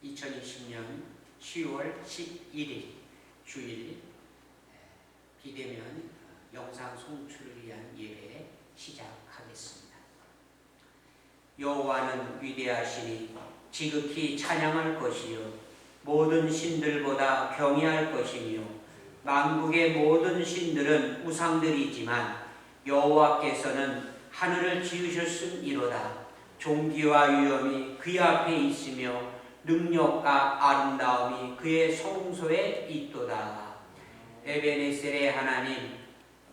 2020년 10월 11일 주일 비대면 영상 송출을 위한 예배 시작하겠습니다. 여호와는 위대하시니 지극히 찬양할 것이요 모든 신들보다 경외할 것이며 만국의 모든 신들은 우상들이지만 여호와께서는 하늘을 지으셨음이로다. 존귀와 위엄이 그의 앞에 있으며 능력과 아름다움이 그의 성소에 있도다. 에베네셀의 하나님,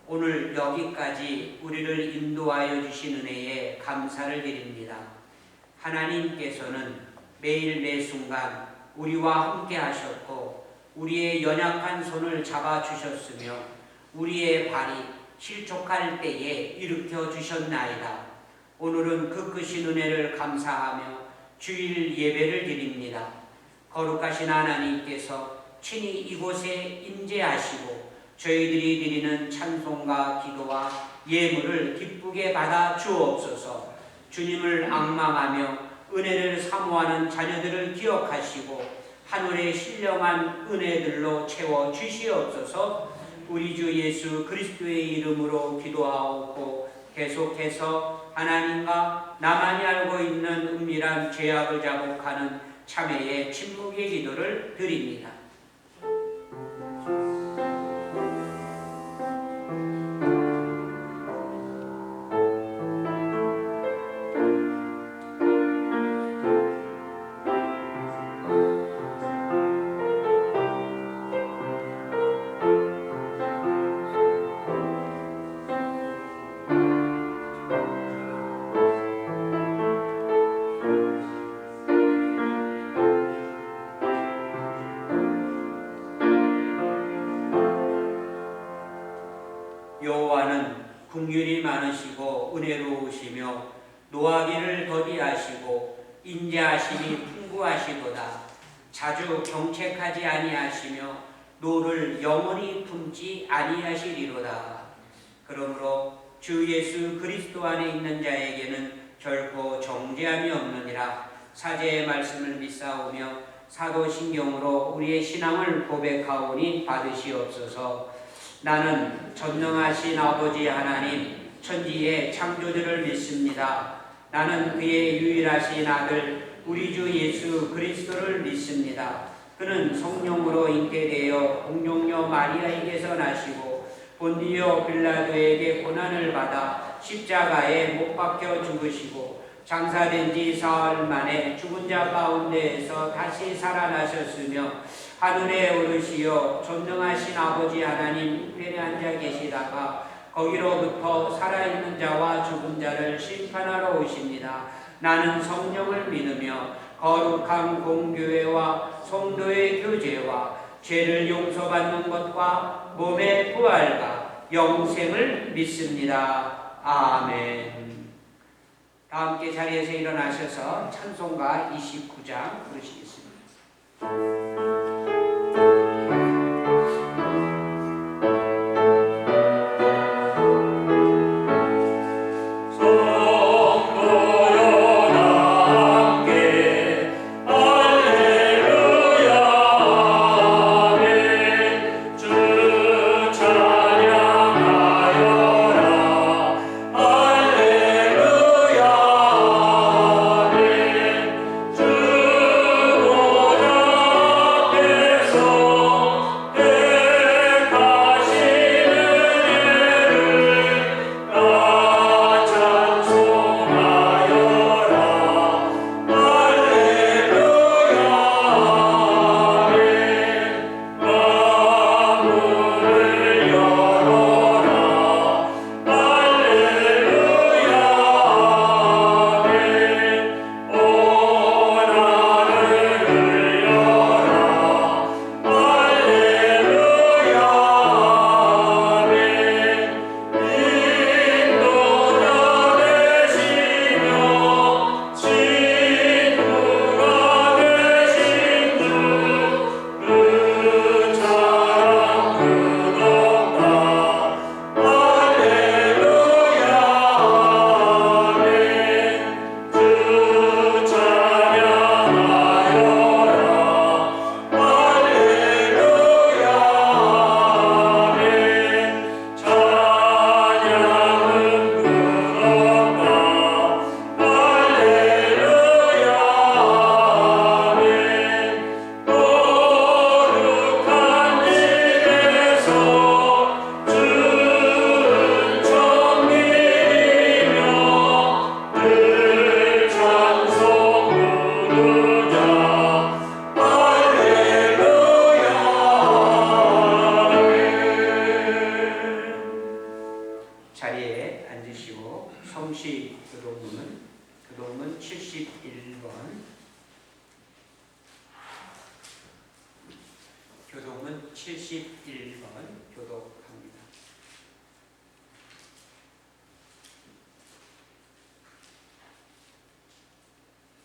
오늘 여기까지 우리를 인도하여 주신 은혜에 감사를 드립니다. 하나님께서는 매일 매순간 우리와 함께 하셨고 우리의 연약한 손을 잡아주셨으며 우리의 발이 실족할 때에 일으켜 주셨나이다. 오늘은 그 크신 은혜를 감사하며 주일 예배를 드립니다. 거룩하신 하나님께서 친히 이곳에 임재하시고 저희들이 드리는 찬송과 기도와 예물을 기쁘게 받아 주옵소서. 주님을 앙망하며 은혜를 사모하는 자녀들을 기억하시고 하늘의 신령한 은혜들로 채워 주시옵소서. 우리 주 예수 그리스도의 이름으로 기도하옵고 계속해서 하나님과 나만이 알고 있는 은밀한 죄악을 자복하는 참회의 침묵의 기도를 드립니다. 여호와는 긍휼이 많으시고 은혜로우시며 노하기를 더디하시고 인자하심이 풍부하시도다. 자주 경책하지 아니하시며 노를 영원히 품지 아니하시리로다. 그러므로 주 예수 그리스도 안에 있는 자에게는 결코 정죄함이 없느니라. 사제의 말씀을 믿사오며 사도신경으로 우리의 신앙을 고백하오니 받으시옵소서. 나는 전능하신 아버지 하나님 천지의 창조주를 믿습니다. 나는 그의 유일하신 아들 우리 주 예수 그리스도를 믿습니다. 그는 성령으로 잉태되어 공동여 마리아에게서 나시고 본디오 빌라도에게 고난을 받아 십자가에 못 박혀 죽으시고 장사된 지 사흘 만에 죽은 자 가운데에서 다시 살아나셨으며 하늘에 오르시어 전능하신 아버지 하나님 우편에 앉아 계시다가 거기로부터 살아있는 자와 죽은 자를 심판하러 오십니다. 나는 성령을 믿으며 거룩한 공교회와 성도의 교제와 죄를 용서받는 것과 몸의 부활과 영생을 믿습니다. 아멘. 다 함께 자리에서 일어나셔서 찬송가 29장 부르시겠습니다. 주 71번 교독합니다.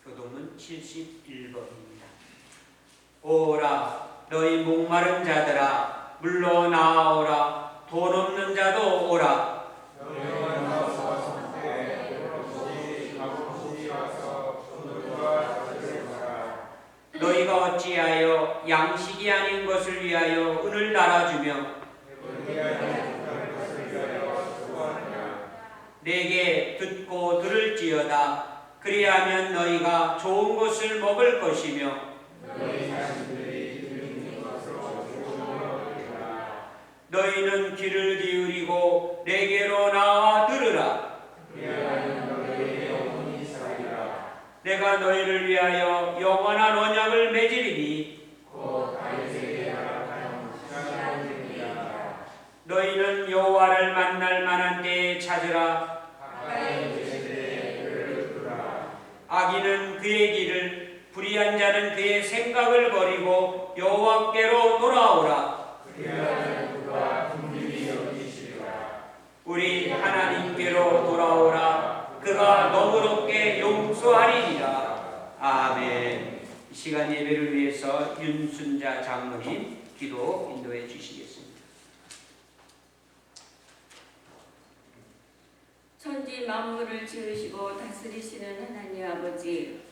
교독문 71번입니다. 오라 너희 목마른 자들아 물러 나아오라 돈 없는 자도 오라 너희가 어찌하여 양식이 아닌 것을 위하여 은을 달아주며 내게 듣고 들을지어다. 그리하면 너희가 좋은 것을 먹을 것이며 너희는 귀를 기울이고 내게로 나와 들으라. 내가 너희를 위하여 영원한 언약을 맺으리니 너희는 여호와를 만날 만한 때에 찾으라. 악인은 그의 길을 불의한 자는 그의 생각을 버리고 여호와께로 돌아오라. 우리 하나님께로 돌아오라. 그가 너무롭게 용서하리니라. 아멘. 이 시간 예배를 위해서 윤순자 장로님 기도 인도해 주시겠습니다. 천지 만물을 지으시고 다스리시는 하나님 아버지,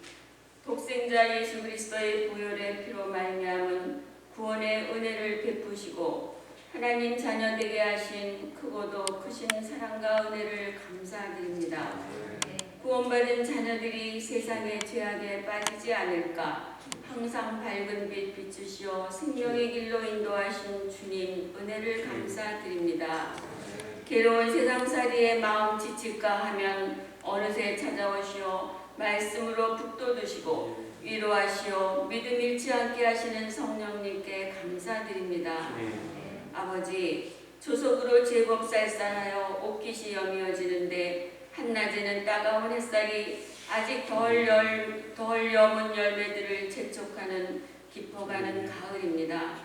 독생자 예수 그리스도의 보혈의 피로 말미암은 구원의 은혜를 베푸시고 하나님 자녀 되게 하신 크고도 크신 사랑과 은혜를 감사드립니다. 구원받은 자녀들이 세상의 죄악에 빠지지 않을까 항상 밝은 빛 비추시어 생명의 길로 인도하신 주님 은혜를 감사드립니다. 괴로운 세상살이에 마음 지칠까 하면 어느새 찾아오시어 말씀으로 북돋으시고 위로하시어 믿음 잃지 않게 하시는 성령님께 감사드립니다. 아버지, 조속으로 제법 쌀쌀하여 옷깃이 여미어지는데 한낮에는 따가운 햇살이 아직 덜 여문 열매들을 재촉하는 깊어가는 가을입니다.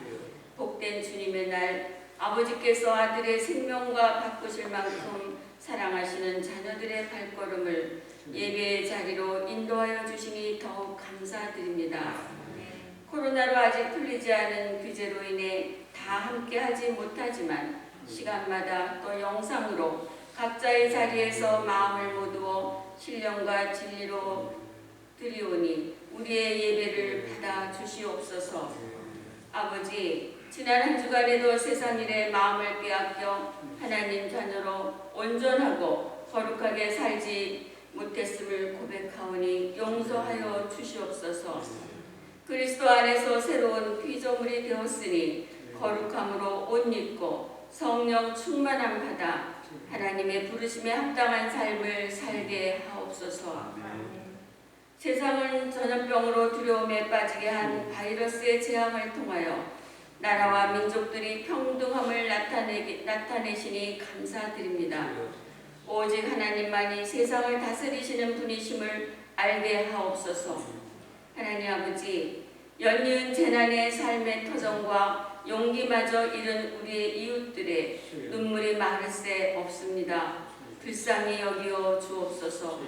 복된 주님의 날, 아버지께서 아들의 생명과 바꾸실 만큼 사랑하시는 자녀들의 발걸음을 예배의 자리로 인도하여 주시니 더욱 감사드립니다. 코로나로 아직 풀리지 않은 규제로 인해 다 함께 하지 못하지만 시간마다 또 영상으로 각자의 자리에서 마음을 모두어 신령과 진리로 드리오니 우리의 예배를 받아 주시옵소서. 아버지, 지난 한 주간에도 세상 일에 마음을 빼앗겨 하나님 자녀로 온전하고 거룩하게 살지 못했음을 고백하오니 용서하여 주시옵소서. 그리스도 안에서 새로운 피조물이 되었으니 거룩함으로 옷 입고 성령 충만함 받아 하나님의 부르심에 합당한 삶을 살게 하옵소서. 세상은 전염병으로 두려움에 빠지게 한 바이러스의 재앙을 통하여 나라와 민족들이 평등함을 나타내시니 감사드립니다. 오직 하나님만이 세상을 다스리시는 분이심을 알게 하옵소서. 하나님 아버지, 연이은 재난의 삶의 터전과 용기마저 잃은 우리의 이웃들의 눈물이 마를 새 없습니다. 불쌍히 여기어 주옵소서.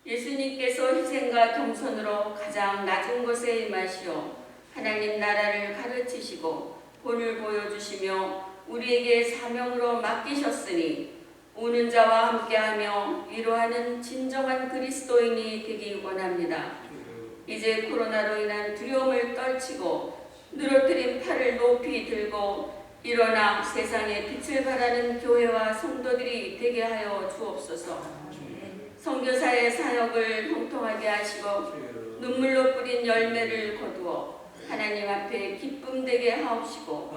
예수님께서 희생과 겸손으로 가장 낮은 곳에 임하시어 하나님 나라를 가르치시고 본을 보여주시며 우리에게 사명으로 맡기셨으니 우는 자와 함께하며 위로하는 진정한 그리스도인이 되기 원합니다. 이제 코로나로 인한 두려움을 떨치고 늘어뜨린 팔을 높이 들고 일어나 세상에 빛을 발하는 교회와 성도들이 되게 하여 주옵소서. 선교사의 사역을 형통하게 하시고 눈물로 뿌린 열매를 거두어 하나님 앞에 기쁨 되게 하옵시고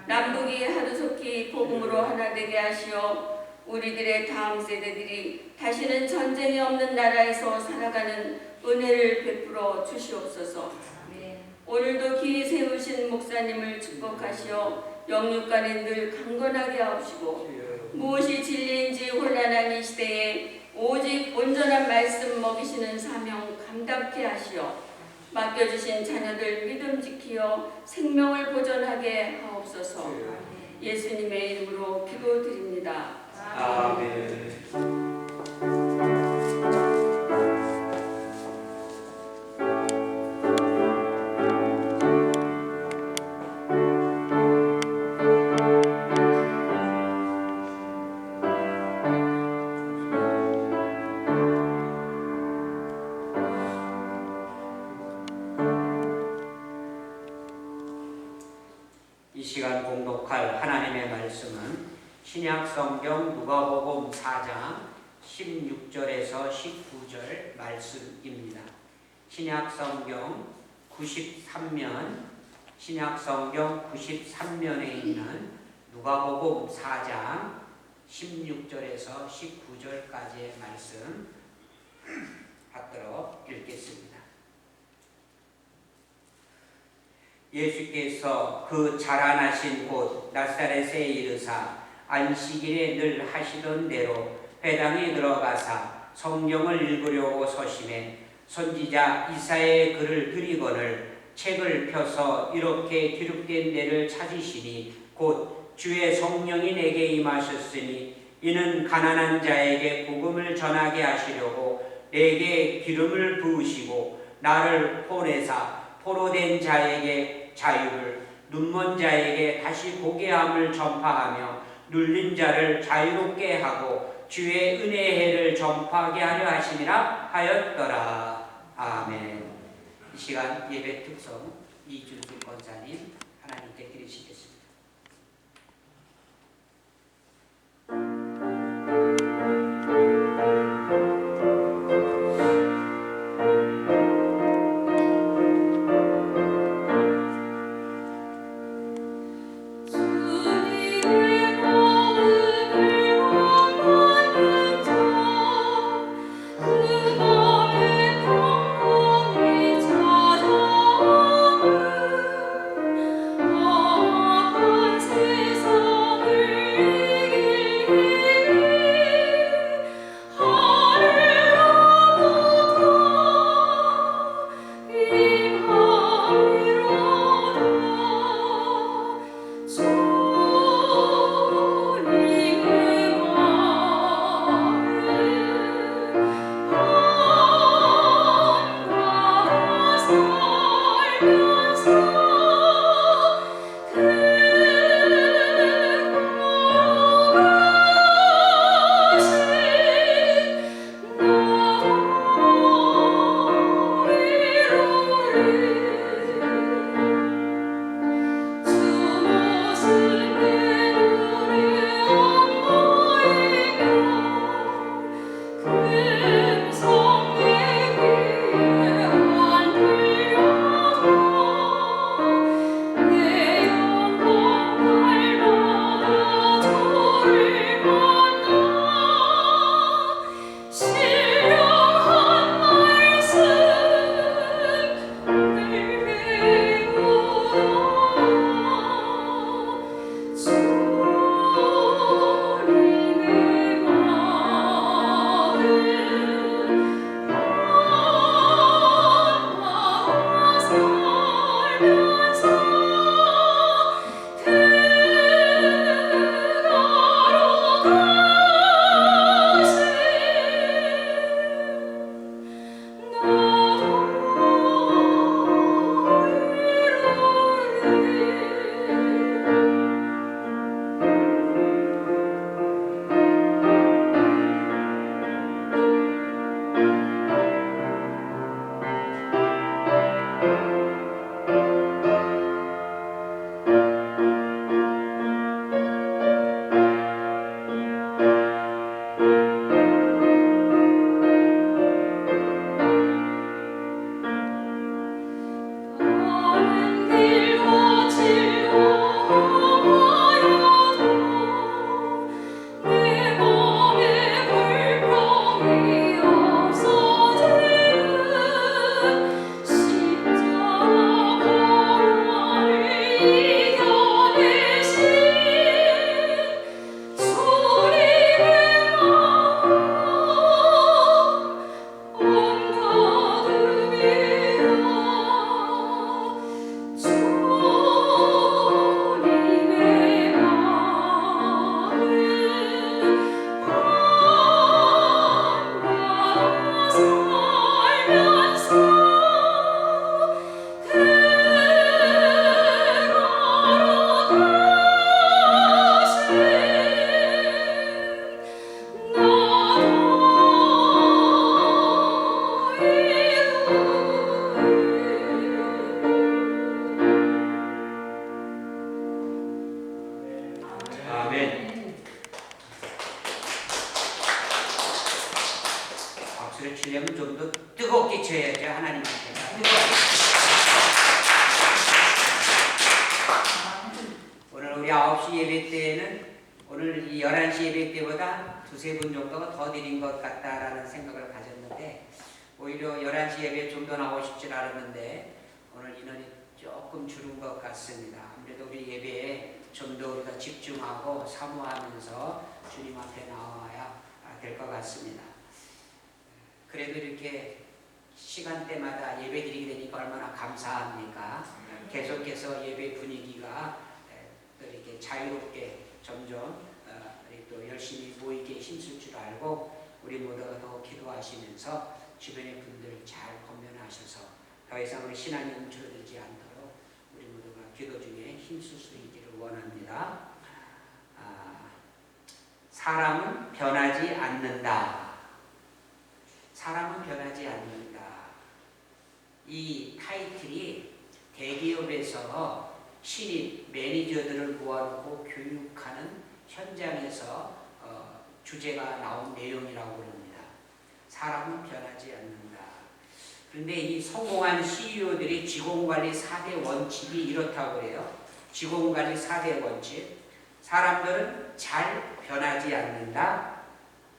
남북이 하루속히 복음으로 하나 되게 하시어 우리들의 다음 세대들이 다시는 전쟁이 없는 나라에서 살아가는 은혜를 베풀어 주시옵소서. 오늘도 기이 세우신 목사님을 축복하시어 영육간에 늘 강건하게 하옵시고 무엇이 진리인지 혼란한 이 시대에 오직 온전한 말씀 먹이시는 사명 감당케 하시어 맡겨주신 자녀들 믿음 지키어 생명을 보존하게 하옵소서. 예수님의 이름으로 기도드립니다. 아멘. 이 시간 공독할 하나님의 말씀은 신약성경 누가복음 4장 16절에서 19절 말씀입니다. 신약성경 93면에 있는 누가복음 4장 16절에서 19절까지의 말씀 받도록 읽겠습니다. 예수께서 그 자라나신 곳 나사렛에 이르사 안식일에 늘 하시던 대로 회당에 들어가사 성경을 읽으려고 서심해 선지자 이사야의 글을 들이거늘 책을 펴서 이렇게 기록된 데를 찾으시니 곧 주의 성령이 내게 임하셨으니 이는 가난한 자에게 복음을 전하게 하시려고 내게 기름을 부으시고 나를 보내사 포로된 자에게 자유를, 눈먼 자에게 다시 보게 함을 전파하며 눌린 자를 자유롭게 하고 주의 은혜의 해를 전파하게 하려 하심이라 하였더라. 아멘. 이 시간 예배 특성 이준수 권사님 하나님께 드리시겠습니다. 하나님한테 오늘 우리 9시 예배 때에는 오늘 이 11시 예배 때보다 두세 분 정도가 더 드린 것 같다라는 생각을 가졌는데 오히려 11시 예배에 좀 더 나오고 싶지 않았는데 오늘 인원이 조금 줄은 것 같습니다. 아무래도 우리 예배에 좀 더 우리가 집중하고 사모하면서 주님 앞에 나와야 될 것 같습니다. 그래도 이렇게 시간대마다 예배 드리게 되니까 얼마나 감사합니까? 계속해서 예배 분위기가 또 이렇게 자유롭게 점점 또 열심히 모이게 힘쓸 줄 알고 우리 모두가 더 기도하시면서 주변의 분들 잘 권면하셔서 더 이상 우리 신앙이 움츠러들지 않도록 우리 모두가 기도 중에 힘쓸 수 있기를 원합니다. 사람은 변하지 않는다. 사람은 변하지 않는다. 이 타이틀이 대기업에서 신입 매니저들을 모아놓고 교육하는 현장에서 주제가 나온 내용이라고 합니다. 사람은 변하지 않는다. 그런데 이 성공한 CEO들이 직원관리 4대 원칙이 이렇다고 해요. 직원관리 4대 원칙. 사람들은 잘 변하지 않는다.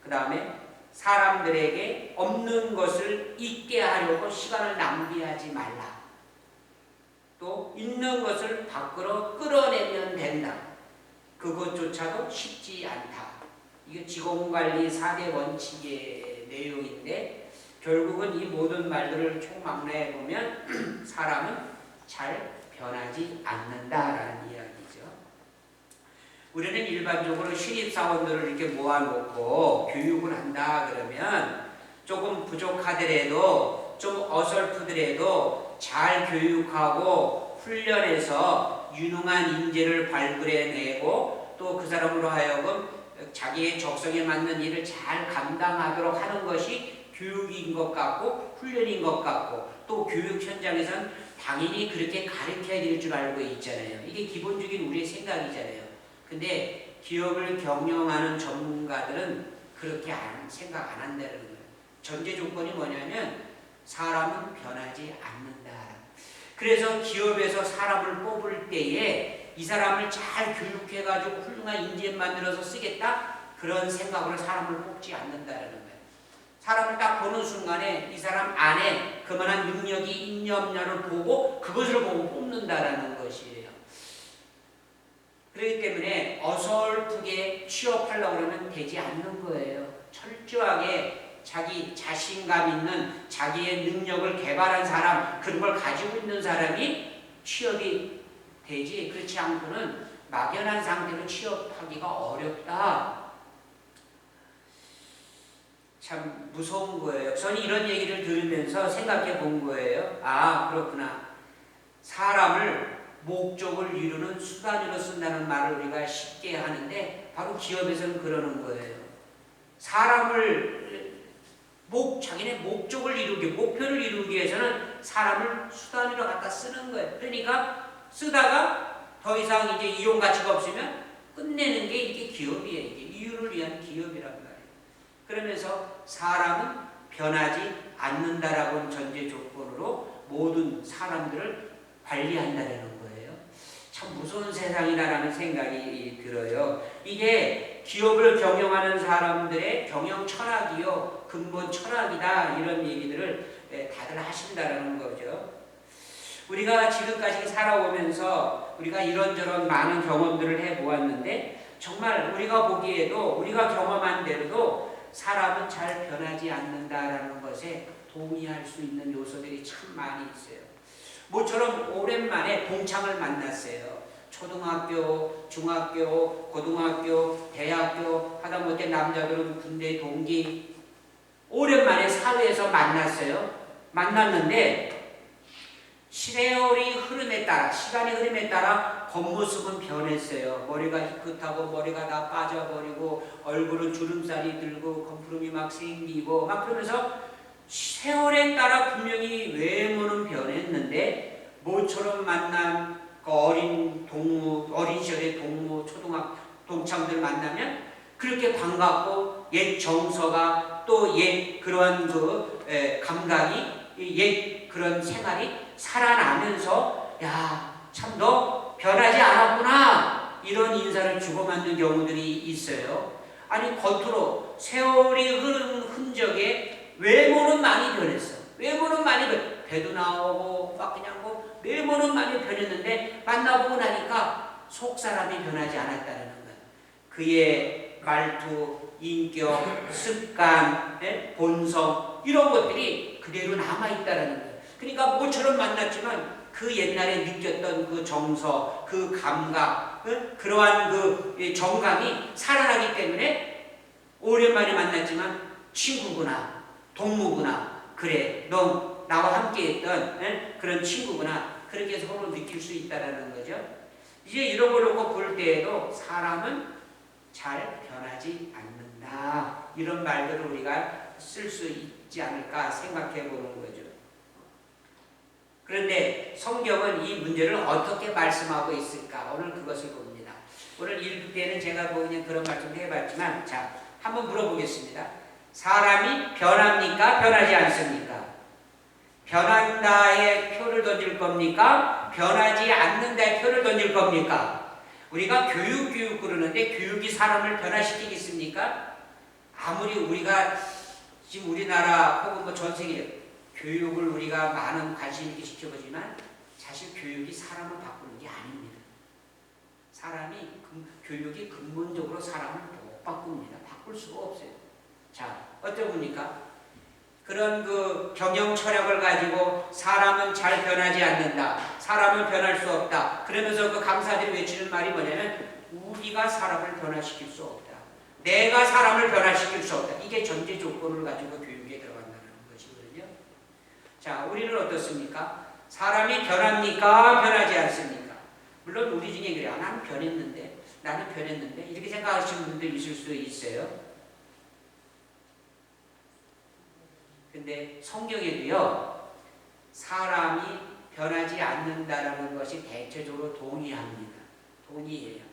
그 다음에 사람들에게 없는 것을 있게 하려고 시간을 낭비하지 말라. 또 있는 것을 밖으로 끌어내면 된다. 그것조차도 쉽지 않다. 이게 직원관리 4대 원칙의 내용인데 결국은 이 모든 말들을 총망라해 보면 사람은 잘 변하지 않는다라는 이야기죠. 우리는 일반적으로 신입사원들을 이렇게 모아놓고 교육을 한다 그러면 조금 부족하더라도 좀 어설프더라도 잘 교육하고 훈련해서 유능한 인재를 발굴해내고 또 그 사람으로 하여금 자기의 적성에 맞는 일을 잘 감당하도록 하는 것이 교육인 것 같고 훈련인 것 같고 또 교육 현장에서는 당연히 그렇게 가르쳐야 될 줄 알고 있잖아요. 이게 기본적인 우리의 생각이잖아요. 근데 기업을 경영하는 전문가들은 그렇게 생각 안 한다는 거예요. 전제 조건이 뭐냐면 사람은 변하지 않는다. 그래서 기업에서 사람을 뽑을 때에 이 사람을 잘 교육해가지고 훌륭한 인재 만들어서 쓰겠다? 그런 생각으로 사람을 뽑지 않는다는 거예요. 사람을 딱 보는 순간에 이 사람 안에 그만한 능력이 있냐 없냐를 보고 그것을 보고 뽑는다라는 것이에요. 그렇기 때문에 어설프게 취업하려고 그러면 되지 않는 거예요. 철저하게 자기 자신감 있는 자기의 능력을 개발한 사람, 그런 걸 가지고 있는 사람이 취업이 되지 그렇지 않고는 막연한 상태로 취업하기가 어렵다. 참 무서운 거예요. 저는 이런 얘기를 들으면서 생각해 본 거예요. 아, 그렇구나. 사람을 목적을 이루는 수단으로 쓴다는 말을 우리가 쉽게 하는데 바로 기업에서는 그러는 거예요. 사람을 자기네 목적을 이루기, 목표를 이루기 위해서는 사람을 수단으로 갖다 쓰는 거예요. 그러니까 쓰다가 더 이상 이제 이용 가치가 없으면 끝내는 게 이게 기업이에요. 이게 이유를 위한 기업이란 말이에요. 그러면서 사람은 변하지 않는다라고 전제 조건으로 모든 사람들을 관리한다라는 거예요. 참 무서운 세상이다라는 생각이 들어요. 이게 기업을 경영하는 사람들의 경영 철학이요, 근본 철학이다 이런 얘기들을 다들 하신다라는 거죠. 우리가 지금까지 살아오면서 우리가 이런저런 많은 경험들을 해보았는데 정말 우리가 보기에도 우리가 경험한 대로도 사람은 잘 변하지 않는다라는 것에 동의할 수 있는 요소들이 참 많이 있어요. 모처럼 오랜만에 동창을 만났어요. 초등학교, 중학교, 고등학교, 대학교 하다못해 남자들은 군대 동기 오랜만에 사회에서 만났어요. 만났는데 시간의 흐름에 따라 겉모습은 변했어요. 머리가 희끗하고 머리가 다 빠져버리고 얼굴은 주름살이 들고 검푸름이 막 생기고 막 그러면서 세월에 따라 분명히 외모는 변했는데 모처럼 만난 그 어린 시절의 동무, 동창들 만나면 그렇게 반갑고 옛 정서가 또 옛 그러한 감각이 옛 그런 생활이 살아나면서 야, 참 너 변하지 않았구나 이런 인사를 주고받는 경우들이 있어요. 아니 겉으로 세월이 흐른 흔적에 외모는 많이 변했어. 외모는 많이 배도 나오고 막 그냥 뭐 외모는 많이 변했는데 만나보고 나니까 속 사람이 변하지 않았다는 것. 그의 말투, 인격, 습관, 본성 이런 것들이 그대로 남아있다는 거예요. 그러니까 모처럼 만났지만 그 옛날에 느꼈던 그 정서, 그 감각, 그러한 그 정감이 살아나기 때문에 오랜만에 만났지만 친구구나, 동무구나, 그래 너 나와 함께했던 그런 친구구나 그렇게 서로 느낄 수 있다는 거죠. 이제 이런 걸 놓고 볼 때에도 사람은 잘 변하지 않는다. 이런 말들을 우리가 쓸 수 있지 않을까 생각해 보는 거죠. 그런데 성경은 이 문제를 어떻게 말씀하고 있을까? 오늘 그것을 봅니다. 오늘 1부 때는 제가 뭐 그냥 그런 말씀 해봤지만 자, 한번 물어보겠습니다. 사람이 변합니까? 변하지 않습니까? 변한다에 표를 던질 겁니까? 변하지 않는다에 표를 던질 겁니까? 우리가 교육 그러는데 교육이 사람을 변화시키겠습니까? 아무리 우리가 지금 우리나라 혹은 뭐 전 세계 교육을 우리가 많은 관심 있게 시켜보지만 사실 교육이 사람을 바꾸는 게 아닙니다. 교육이 근본적으로 사람을 못 바꿉니다. 바꿀 수가 없어요. 자, 어떠십니까? 그런 그 경영 철학을 가지고 사람은 잘 변하지 않는다. 사람은 변할 수 없다. 그러면서 그 강사들이 외치는 말이 뭐냐면 우리가 사람을 변화시킬 수 없다. 내가 사람을 변화시킬 수 없다. 이게 전제 조건을 가지고 교육에 들어간다는 것이거든요. 자, 우리는 어떻습니까? 사람이 변합니까? 변하지 않습니까? 물론 우리 중에 그래요. 나는 변했는데 이렇게 생각하시는 분들 있을 수 있어요. 근데 성경에도요, 사람이 변하지 않는다라는 것이 대체적으로 동의합니다. 동의해요.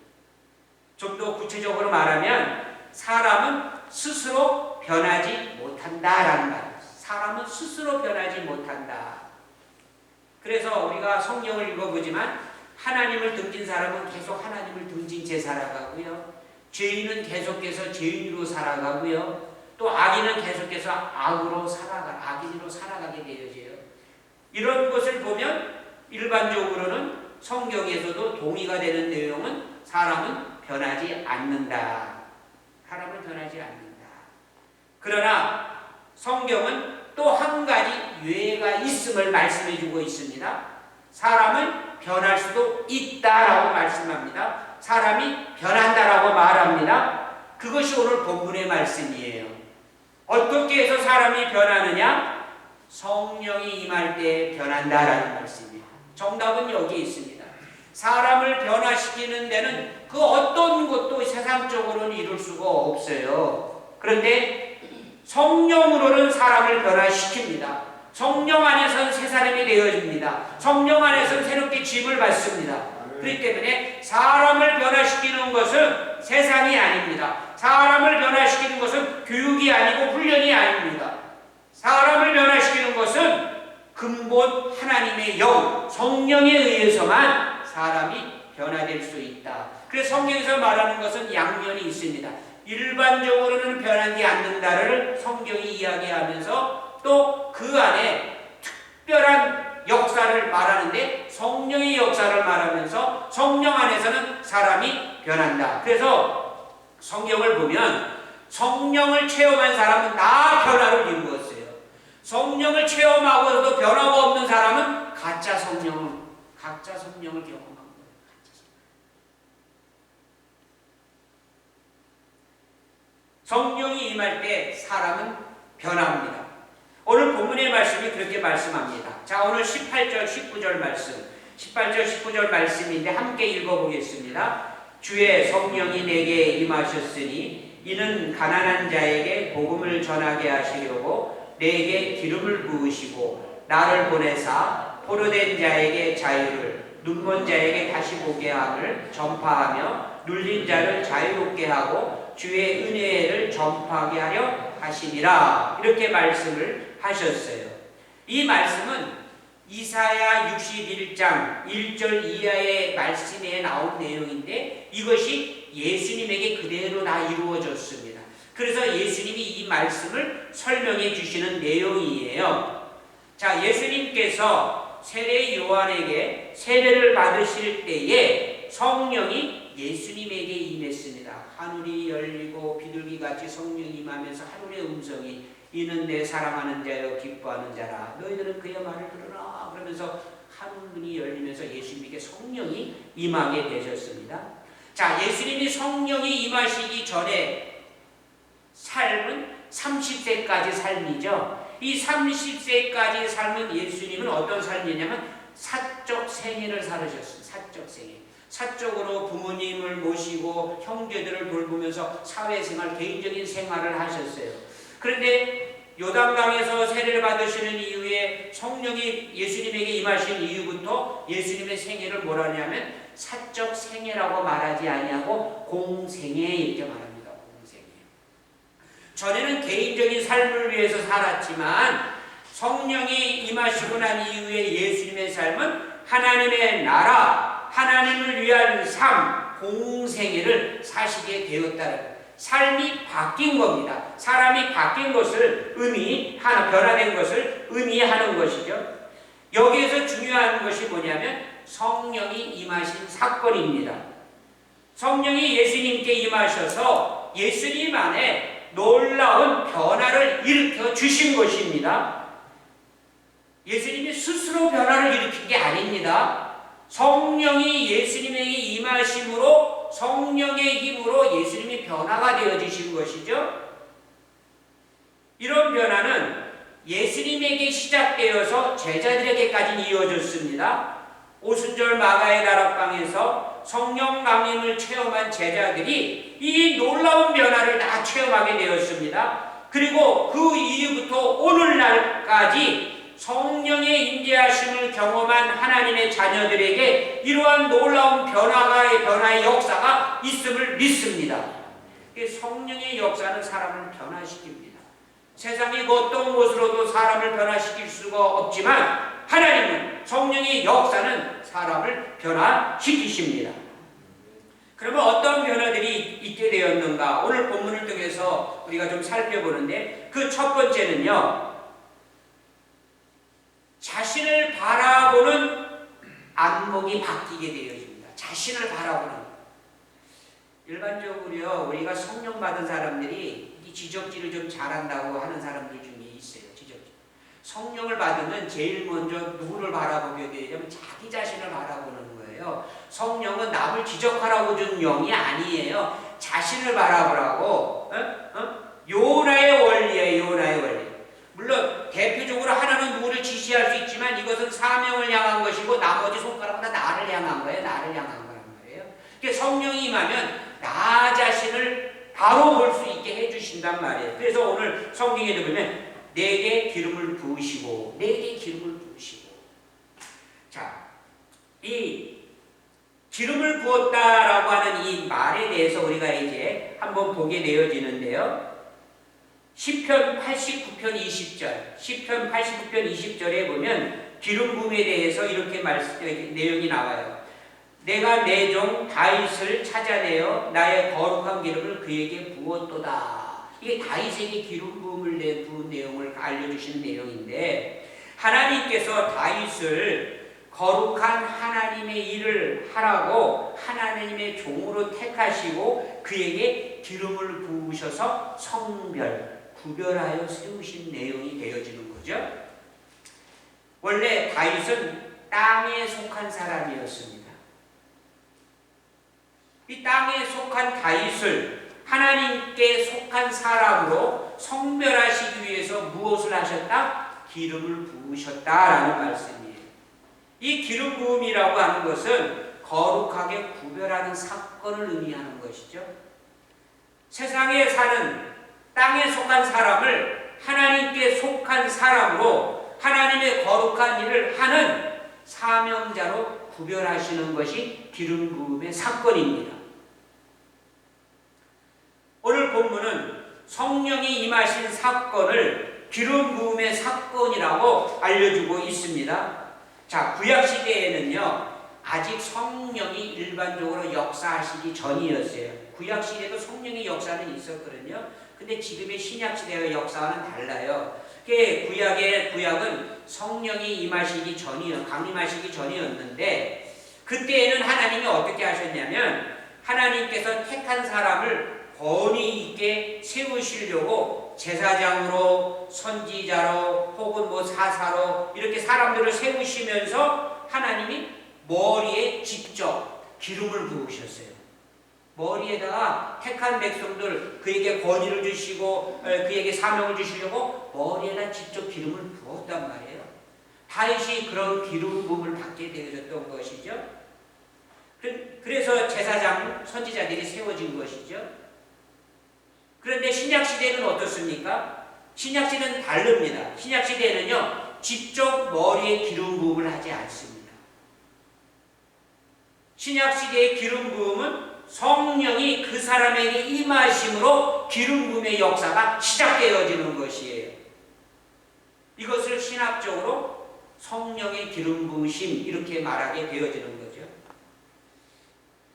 좀 더 구체적으로 말하면 사람은 스스로 변하지 못한다라는 말. 사람은 스스로 변하지 못한다. 그래서 우리가 성경을 읽어보지만 하나님을 등진 사람은 계속 하나님을 등진 채 살아가고요. 죄인은 계속해서 죄인으로 살아가고요. 또 악인은 계속해서 악인으로 살아가게 되어져요. 이런 것을 보면 일반적으로는 성경에서도 동의가 되는 내용은 사람은 변하지 않는다. 사람은 변하지 않는다. 그러나 성경은 또 한 가지 유예가 있음을 말씀해 주고 있습니다. 사람은 변할 수도 있다라고 말씀합니다. 사람이 변한다라고 말합니다. 그것이 오늘 본문의 말씀이에요. 어떻게 해서 사람이 변하느냐? 성령이 임할 때 변한다라는 말씀이에요. 정답은 여기에 있습니다. 사람을 변화시키는 데는 그 어떤 것도 세상적으로는 이룰 수가 없어요. 그런데 성령으로는 사람을 변화시킵니다. 성령 안에서는 새 사람이 되어집니다. 성령 안에서는 새롭게 짐을 받습니다. 그렇기 때문에 사람을 변화시키는 것은 세상이 아닙니다. 사람을 변화시키는 것은 교육이 아니고 훈련이 아닙니다. 사람을 변화시키는 것은 근본 하나님의 영, 성령에 의해서만 사람이 변화될 수 있다. 그래서 성경에서 말하는 것은 양면이 있습니다. 일반적으로는 변하지 않는다를 성경이 이야기하면서 또 그 안에 특별한 역사를 말하는데 성령의 역사를 말하면서 성령 안에서는 사람이 변한다. 그래서 성경을 보면 성령을 체험한 사람은 다 변화를 이루었어요. 성령을 체험하고도 변화가 없는 사람은 가짜 성령을 경험한 거예요. 성령이 임할 때 사람은 변합니다. 오늘 본문의 말씀이 그렇게 말씀합니다. 자, 오늘 18절, 19절 말씀. 18절, 19절 말씀인데 함께 읽어보겠습니다. 주의 성령이 내게 임하셨으니 이는 가난한 자에게 복음을 전하게 하시려고 내게 기름을 부으시고 나를 보내사 포로된 자에게 자유를 눈먼 자에게 다시 보게 함을 전파하며 눌린 자를 자유롭게 하고 주의 은혜를 전파하게 하려 하시니라. 이렇게 말씀을 하셨어요. 이 말씀은 이사야 61장 1절 이하의 말씀에 나온 내용인데 이것이 예수님에게 그대로 다 이루어졌습니다. 그래서 예수님이 이 말씀을 설명해 주시는 내용이에요. 자, 예수님께서 세례 요한에게 세례를 받으실 때에 성령이 예수님에게 임했습니다. 하늘이 열리고 비둘기같이 성령이 임하면서 하늘의 음성이 이는 내 사랑하는 자여 기뻐하는 자라 너희들은 그의 말을 들으라 그러면서 하늘문이 열리면서 예수님에게 성령이 임하게 되셨습니다. 자, 예수님이 성령이 임하시기 전에 삶은 30세까지 삶이죠. 이 30세까지의 삶은 예수님은 어떤 삶이냐면 사적 생애를 살으셨습니다. 사적 생애. 사적으로 부모님을 모시고 형제들을 돌보면서 사회생활, 개인적인 생활을 하셨어요. 그런데 요단강에서 세례를 받으시는 이후에 성령이 예수님에게 임하신 이후부터 예수님의 생애를 뭐라 하냐면 사적 생애라고 말하지 아니하고 공생애 이렇게 말합니다. 공생애. 전에는 개인적인 삶을 위해서 살았지만 성령이 임하시고 난 이후에 예수님의 삶은 하나님의 나라, 하나님을 위한 삶, 공생애를 사시게 되었다는 삶이 바뀐 겁니다. 사람이 바뀐 것을 의미하는, 변화된 것을 의미하는 것이죠. 여기에서 중요한 것이 뭐냐면 성령이 임하신 사건입니다. 성령이 예수님께 임하셔서 예수님 안에 놀라운 변화를 일으켜 주신 것입니다. 예수님이 스스로 변화를 일으킨 게 아닙니다. 성령이 예수님에게 임하심으로 성령의 힘으로 예수님이 변화가 되어지신 것이죠. 이런 변화는 예수님에게 시작되어서 제자들에게까지 이어졌습니다. 오순절 마가의 다락방에서 성령 강림을 체험한 제자들이 이 놀라운 변화를 다 체험하게 되었습니다. 그리고 그 이후부터 오늘날까지 성령의 임재하심을 경험한 하나님의 자녀들에게 이러한 놀라운 변화의 역사가 있음을 믿습니다. 성령의 역사는 사람을 변화시킵니다. 세상의 어떤 것으로도 사람을 변화시킬 수가 없지만 하나님은 성령의 역사는 사람을 변화시키십니다. 그러면 어떤 변화들이 있게 되었는가? 오늘 본문을 통해서 우리가 좀 살펴보는데 그 첫 번째는요. 자신을 바라보는 안목이 바뀌게 되어집니다. 자신을 바라보는. 일반적으로요, 우리가 성령 받은 사람들이 이 지적질을 좀 잘한다고 하는 사람들 중에 있어요. 지적질. 성령을 받으면 제일 먼저 누구를 바라보게 되냐면 자기 자신을 바라보는 거예요. 성령은 남을 지적하라고 준 영이 아니에요. 자신을 바라보라고. 요나의 원리예요. 요나의 원리. 물론 대표적으로 하나는 누구를 지시할 수 있지만 이것은 사명을 향한 것이고 나머지 손가락은 다 나를 향한 거예요. 나를 향한 거란 말이에요. 그러니까 성령이 임하면 나 자신을 바로 볼 수 있게 해주신단 말이에요. 그래서 오늘 성경에 보면 내게 기름을 부으시고 내게 기름을 부으시고 자, 이 기름을 부었다라고 하는 이 말에 대해서 우리가 이제 한번 보게 되어지는데요. 시편 89편 20절, 시편 89편 20절에 보면 기름 부음에 대해서 이렇게 내용이 나와요. 내가 내 종 다윗을 찾아내어 나의 거룩한 기름을 그에게 부었도다. 이게 다윗에게 기름 부음을 부은 내용을 알려주시는 내용인데 하나님께서 다윗을 거룩한 하나님의 일을 하라고 하나님의 종으로 택하시고 그에게 기름을 부으셔서 성별, 구별하여 세우신 내용이 되어지는 거죠. 원래 다윗은 땅에 속한 사람이었습니다. 이 땅에 속한 다윗을 하나님께 속한 사람으로 성별하시기 위해서 무엇을 하셨다? 기름을 부으셨다라는 말씀이에요. 이 기름 부음이라고 하는 것은 거룩하게 구별하는 사건을 의미하는 것이죠. 세상에 사는 땅에 속한 사람을 하나님께 속한 사람으로 하나님의 거룩한 일을 하는 사명자로 구별하시는 것이 기름 부음의 사건입니다. 오늘 본문은 성령이 임하신 사건을 기름 부음의 사건이라고 알려주고 있습니다. 자, 구약 시대에는요, 아직 성령이 일반적으로 역사하시기 전이었어요. 구약 시대도 성령의 역사는 있었거든요. 근데 지금의 신약 시대의 역사와는 달라요. 구약은 성령이 임하시기 전이요, 강림하시기 전이었는데, 그때에는 하나님이 어떻게 하셨냐면, 하나님께서 택한 사람을 권위 있게 세우시려고 제사장으로, 선지자로, 혹은 사사로 이렇게 사람들을 세우시면서 하나님이 머리에 직접 기름을 부으셨어요. 머리에다가 택한 백성들, 그에게 권위를 주시고 그에게 사명을 주시려고 머리에다 직접 기름을 부었단 말이에요. 다윗이 그런 기름 부음을 받게 되어졌던 것이죠. 그래서 제사장, 선지자들이 세워진 것이죠. 그런데 신약시대는 어떻습니까? 신약시대는 다릅니다. 신약시대에는요, 직접 머리에 기름 부음을 하지 않습니다. 신약시대의 기름 부음은 성령이 그 사람에게 임하심으로 기름 부음의 역사가 시작되어지는 것이에요. 이것을 신학적으로 성령의 기름 부으심 이렇게 말하게 되어지는 거죠.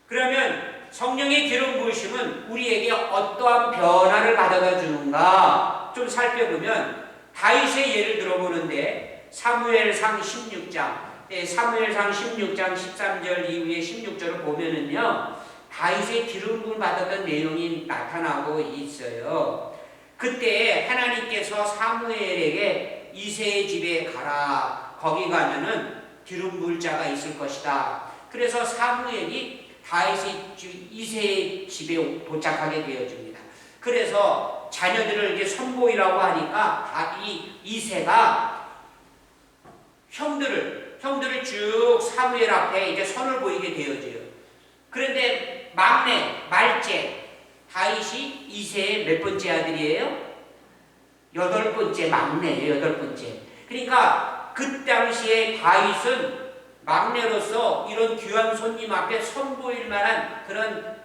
그러면 성령의 기름 부으심은 우리에게 어떠한 변화를 가져다 주는가 좀 살펴보면 다윗의 예를 들어보는데 사무엘상 16장 13절 이후에 16절을 보면은요, 다윗의 기름 부음을 받았던 내용이 나타나고 있어요. 그때 하나님께서 사무엘에게 이새의 집에 가라. 거기 가면은 기름 부을 자가 있을 것이다. 그래서 사무엘이 다윗의 이새의 집에 도착하게 되어집니다. 그래서 자녀들을 이제 선보이라고 하니까 이 이새가 형들을 쭉 사무엘 앞에 이제 선을 보이게 되어져요. 그런데 말째 다윗이 이새의 몇 번째 아들이에요? 8번째 막내예요. 8번째. 그러니까 그 당시에 다윗은 막내로서 이런 귀한 손님 앞에 선보일 만한 그런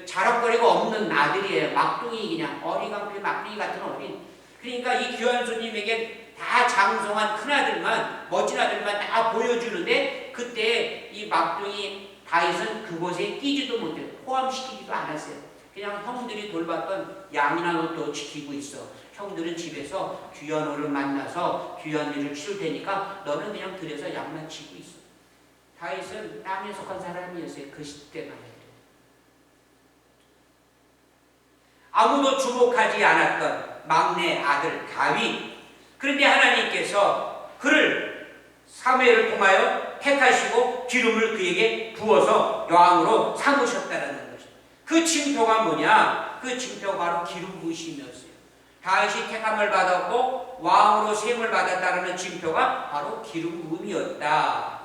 자랑거리가 없는 아들이에요. 막둥이, 그냥 어리광피 막둥이 같은 어린. 그러니까 이 귀한 손님에게 다 장성한 큰아들만, 멋진 아들만 다 보여주는데, 그때 이 막둥이 다윗은 그곳에 끼지도 못해요. 포함시키지도 않았어요. 그냥 형들이 돌봤던 양이나 또 지키고 있어. 형들은 집에서 귀한 어른 만나서 귀한 일을 치를 테니까 너는 그냥 들여서 양만 치고 있어. 다윗은 땅에 속한 사람이었어요. 그 시대만 해도. 아무도 주목하지 않았던 막내 아들 다윗. 그런데 하나님께서 그를 사무엘을 통하여 택하시고 기름을 그에게 부어서 왕으로 삼으셨다는 것입니다. 그 징표가 뭐냐? 그 징표가 바로 기름 부으심이었어요. 다윗이 택함을 받았고 왕으로 세움을 받았다는 징표가 바로 기름 부음이었다.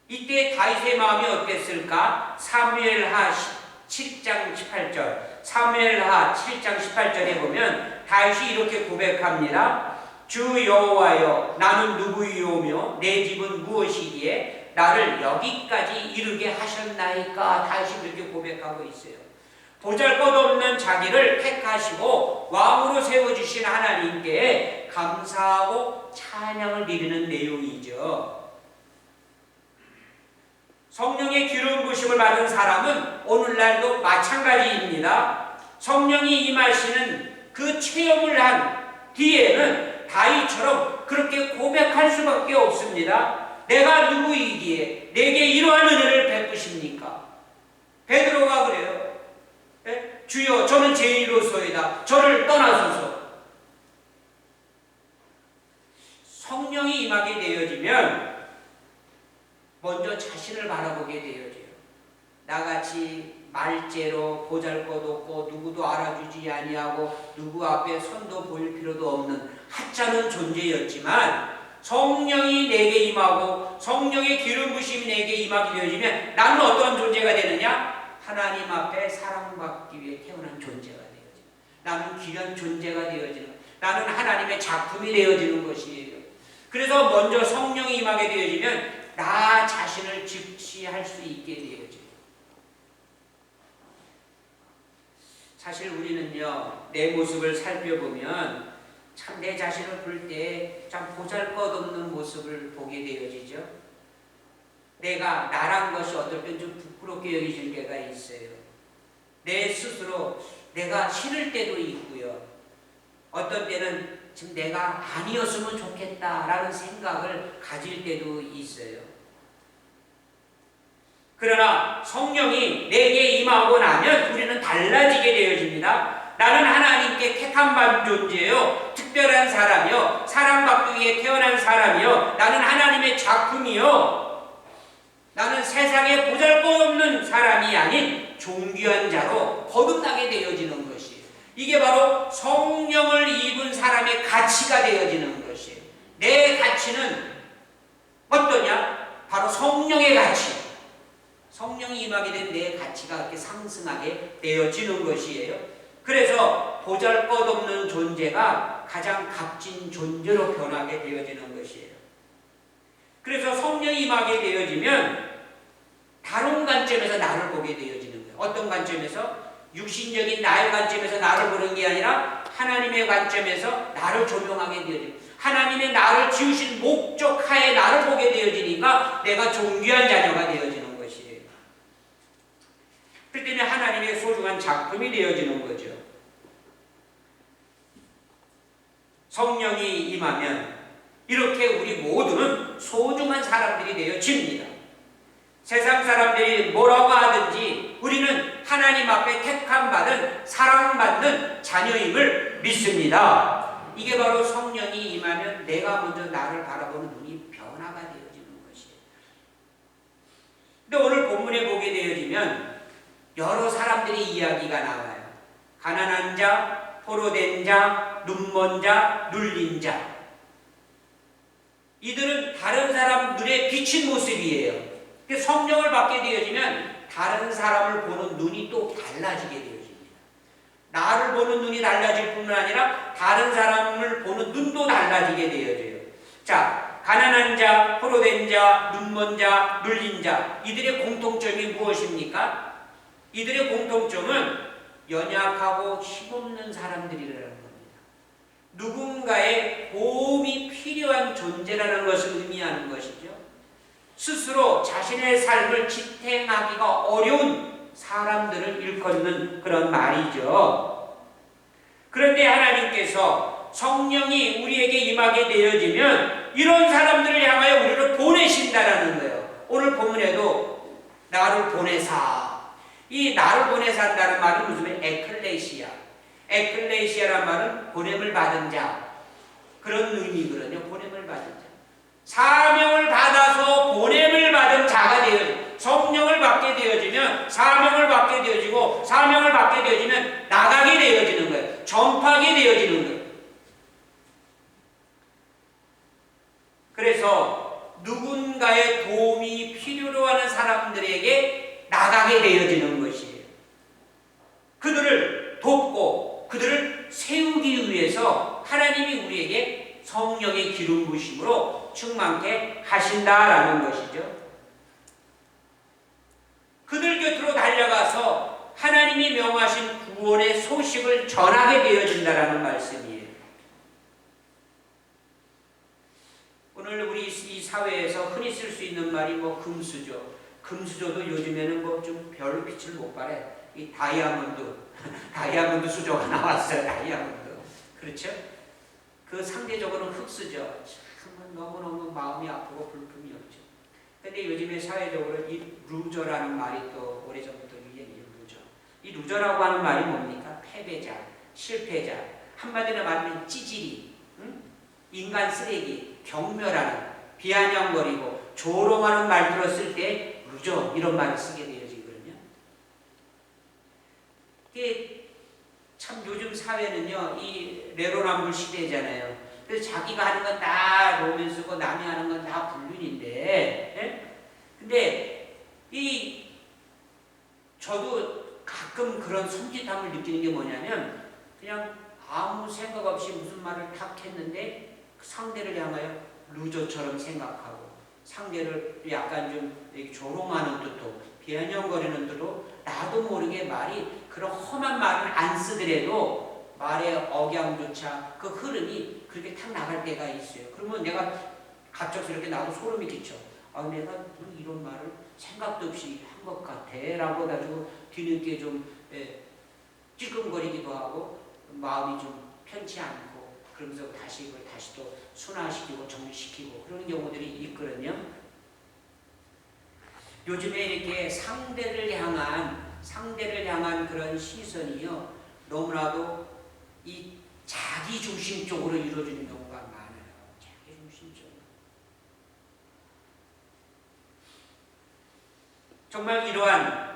이때 다윗의 마음이 어땠을까? 사무엘하 7장 18절에 보면 다윗이 이렇게 고백합니다. 주 여호와여, 나는 누구이오며 내 집은 무엇이기에 나를 여기까지 이르게 하셨나이까? 다윗이 이렇게 고백하고 있어요. 보잘것없는 자기를 택하시고 왕으로 세워주신 하나님께 감사하고 찬양을 드리는 내용이죠. 성령의 기름 부으심을 받은 사람은 오늘날도 마찬가지입니다. 성령이 임하시는 그 체험을 한 뒤에는 다윗처럼 그렇게 고백할 수밖에 없습니다. 내가 누구이기에 내게 이러한 은혜를 베푸십니까? 베드로가 그래요. 주여, 저는 죄인으로소이다. 저를 떠나소서. 성령이 임하게 되어지면 먼저 자신을 바라보게 되어져요. 나같이 말죄로 보잘것없고 누구도 알아주지 아니하고 누구 앞에 손도 보일 필요도 없는 하찮은 존재였지만 성령이 내게 임하고 성령의 기름 부심이 내게 임하게 되어지면 나는 어떤 존재가 되느냐? 하나님 앞에 사랑받기 위해 태어난 존재가 되어지는, 나는 귀한 존재가 되어지는, 나는 하나님의 작품이 되어지는 것이에요. 그래서 먼저 성령이 임하게 되어지면 나 자신을 직시할 수 있게 되어져요. 사실 우리는요, 내 모습을 살펴보면 참 내 자신을 볼 때 참 보잘것없는 모습을 보게 되어지죠. 내가 나란 것이 어떨 땐 좀 부끄럽게 여겨질 때가 있어요. 내 스스로 내가 싫을 때도 있고요. 어떤 때는 지금 내가 아니었으면 좋겠다라는 생각을 가질 때도 있어요. 그러나 성령이 내게 임하고 나면 우리는 달라지게 되어집니다. 나는 하나님께 택함받은 존재요, 특별한 사람이요, 사랑받기 위해 태어난 사람이요, 나는 하나님의 작품이요, 나는 세상에 보잘것없는 사람이 아닌 존귀한 자로 거듭나게 되어지는 것이에요. 이게 바로 성령을 입은 사람의 가치가 되어지는 것이에요. 내 가치는 어떠냐? 바로 성령의 가치. 성령이 임하게 된 내 가치가 그렇게 상승하게 되어지는 것이에요. 그래서 보잘것없는 존재가 가장 값진 존재로 변하게 되어지는 것이에요. 그래서 성령이 임하게 되어지면 다른 관점에서 나를 보게 되어지는 거예요. 어떤 관점에서? 육신적인 나의 관점에서 나를 보는 게 아니라 하나님의 관점에서 나를 조명하게 되어지는, 하나님의 나를 지으신 목적 하에 나를 보게 되어지니까 내가 존귀한 자녀가 되어지는 것이에요. 그렇기 때문에 하나님의 소중한 작품이 되어지는 거죠. 성령이 임하면 이렇게 우리 모두는 소중한 사람들이 되어집니다. 세상 사람들이 뭐라고 하든지 우리는 하나님 앞에 택함받은 사랑받는 자녀임을 믿습니다. 이게 바로 성령이 임하면 내가 먼저 나를 바라보는 눈이 변화가 되어지는 것이에요. 근데 오늘 본문에 보게 되어지면 여러 사람들의 이야기가 나와요. 가난한 자, 포로된 자, 눈먼 자, 눌린 자. 이들은 다른 사람 눈에 비친 모습이에요. 성령을 받게 되어지면 다른 사람을 보는 눈이 또 달라지게 되어집니다. 나를 보는 눈이 달라질 뿐만 아니라 다른 사람을 보는 눈도 달라지게 되어져요. 자, 가난한 자, 포로된 자, 눈먼 자, 눌린 자, 이들의 공통점이 무엇입니까? 이들의 공통점은 연약하고 힘없는 사람들이라는 겁니다. 누군가의 도움이 필요한 존재라는 것을 의미하는 것이죠. 스스로 자신의 삶을 지탱하기가 어려운 사람들을 일컫는 그런 말이죠. 그런데 하나님께서 성령이 우리에게 임하게 되어지면 이런 사람들을 향하여 우리를 보내신다라는 거예요. 오늘 본문에도 나를 보내사, 이 나를 보내사 한다는 말은 무슨 말이에요? 에클레시아. 에클레시아란 말은 보냄을 받은 자, 그런 의미거든요. 보냄을 받은 자. 사명을 받아서 보냄을 받은 자가 되어지고, 성령을 받게 되어지면 사명을 받게 되어지고, 사명을 받게 되어지면 나가게 되어지는 거예요. 전파하게 되어지는 거예요. 그래서 누군가의 도움이 필요로 하는 사람들에게 나가게 되어지는 것이에요. 그들을 돕고 그들을 세우기 위해서 하나님이 우리에게 성령의 기름 부심으로 충만케 하신다라는 것이죠. 그들 곁으로 달려가서 하나님이 명하신 구원의 소식을 전하게 되어진다라는 말씀이에요. 오늘 우리 이 사회에서 흔히 쓸 수 있는 말이 금수저. 금수저도 요즘에는 좀 별로 빛을 못 발해. 이 다이아몬드 수저가 나왔어요. 다이아몬드. 그렇죠? 그 상대적으로는 흙수저. 참 너무너무 마음이 아프고 불품이 없죠. 근데 요즘에 사회적으로 이 루저라는 말이 또 오래전부터 유행이에요. 루저. 이 루저라고 하는 말이 뭡니까? 패배자, 실패자. 한마디로 말하면 찌질이, 인간 쓰레기, 경멸하는, 비아냥거리고 조롱하는 말들을 쓸 때 루저 이런 말을 쓰게 되어지거든요. 이게 참 요즘 사회는요, 이 내로남불 시대잖아요. 그래서 자기가 하는 건 다 로맨스고 남이 하는 건 다 불륜인데, 예? 근데 저도 가끔 그런 섬찟함을 느끼는 게 뭐냐면, 그냥 아무 생각 없이 무슨 말을 탁 했는데 상대를 향하여 루저처럼 생각하고, 상대를 약간 좀 조롱하는 뜻도, 비아냥거리는 뜻도, 나도 모르게 말이 그런 험한 말을 안 쓰더라도 말의 억양조차 그 흐름이 그렇게 탁 나갈 때가 있어요. 그러면 내가 갑작스럽게 나도 소름이 끼쳐. 아, 내가 이런 말을 생각도 없이 한 것 같아 라고 가지고 뒤늦게 좀 찔끔거리기도 하고 마음이 좀 편치 않고 그러면서 다시 이걸 다시 또 순화시키고 정리시키고 그런 경우들이 있거든요. 요즘에 이렇게 상대를 향한 그런 시선이요, 너무나도 이 자기 중심적으로 이루어지는 경우가 많아요. 자기 중심적으로. 정말 이러한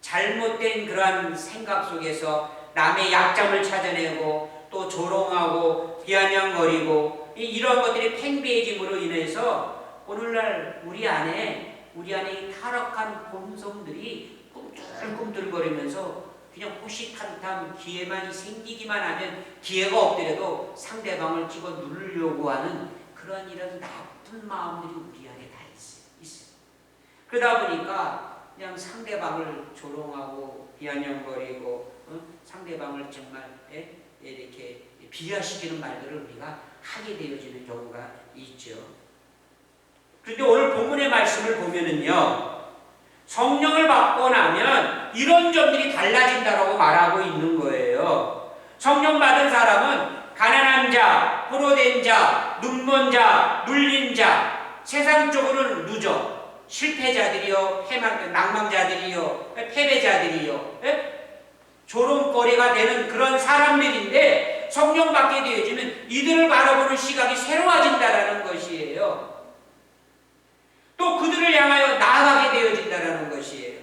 잘못된 그러한 생각 속에서 남의 약점을 찾아내고 또 조롱하고 비아냥거리고 이런 것들이 팽배해짐으로 인해서 오늘날 우리 안에 이 타락한 본성들이 꿈틀꿈틀거리면서 그냥 호시탐탐 기회만 생기기만 하면 기회가 없더라도 상대방을 찍어 누르려고 하는 그런 이런 나쁜 마음들이 우리 안에 다 있어요. 그러다 보니까 그냥 상대방을 조롱하고 비아냥거리고 상대방을 정말 이렇게 비하시키는 말들을 우리가 하게 되어지는 경우가 있죠. 그런데 오늘 본문의 말씀을 보면은요, 성령을 받고 나면 이런 점들이 달라진다라고 말하고 있는 거예요. 성령 받은 사람은 가난한 자, 포로된 자, 눈먼 자, 눌린 자, 세상적으로는 누적, 실패자들이요, 낭망자들이요, 패배자들이요, 조롱거리가 되는 그런 사람들인데 성령 받게 되어지면 이들을 바라보는 시각이 새로워진다라는 것이에요. 또 그들을 향하여 나아가게 되어진다라는 것이에요.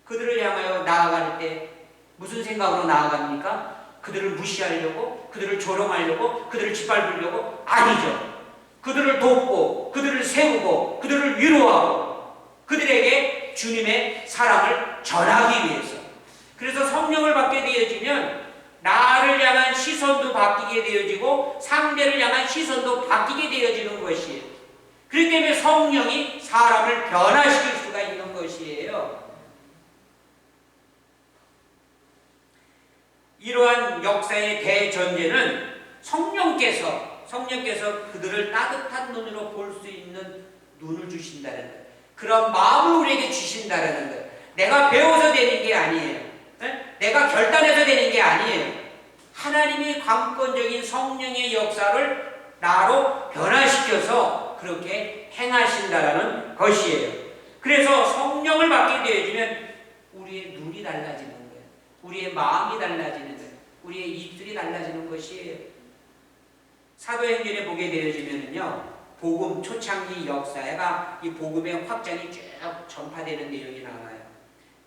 그들을 향하여 나아갈 때 무슨 생각으로 나아갑니까? 그들을 무시하려고, 그들을 조롱하려고, 그들을 짓밟으려고? 아니죠. 그들을 돕고, 그들을 세우고, 그들을 위로하고, 그들에게 주님의 사랑을 전하기 위해서. 그래서 성령을 받게 되어지면 나를 향한 시선도 바뀌게 되어지고 상대를 향한 시선도 바뀌게 되어지는 것이에요. 그렇기 때문에 성령이 사람을 변화시킬 수가 있는 것이에요. 이러한 역사의 대전제는 성령께서 그들을 따뜻한 눈으로 볼 수 있는 눈을 주신다는 것, 그런 마음을 우리에게 주신다는 것. 내가 배워서 되는 게 아니에요. 내가 결단해서 되는 게 아니에요. 하나님이 관건적인 성령의 역사를 나로 변화시켜서 그렇게 행하신다라는 것이에요. 그래서 성령을 받게 되어지면 우리의 눈이 달라지는 거예요. 우리의 마음이 달라지는 거예요. 우리의 입술이 달라지는 것이에요. 사도행전에 보게 되어지면요, 복음 초창기 역사가 이 복음의 확장이 쭉 전파되는 내용이 나와요.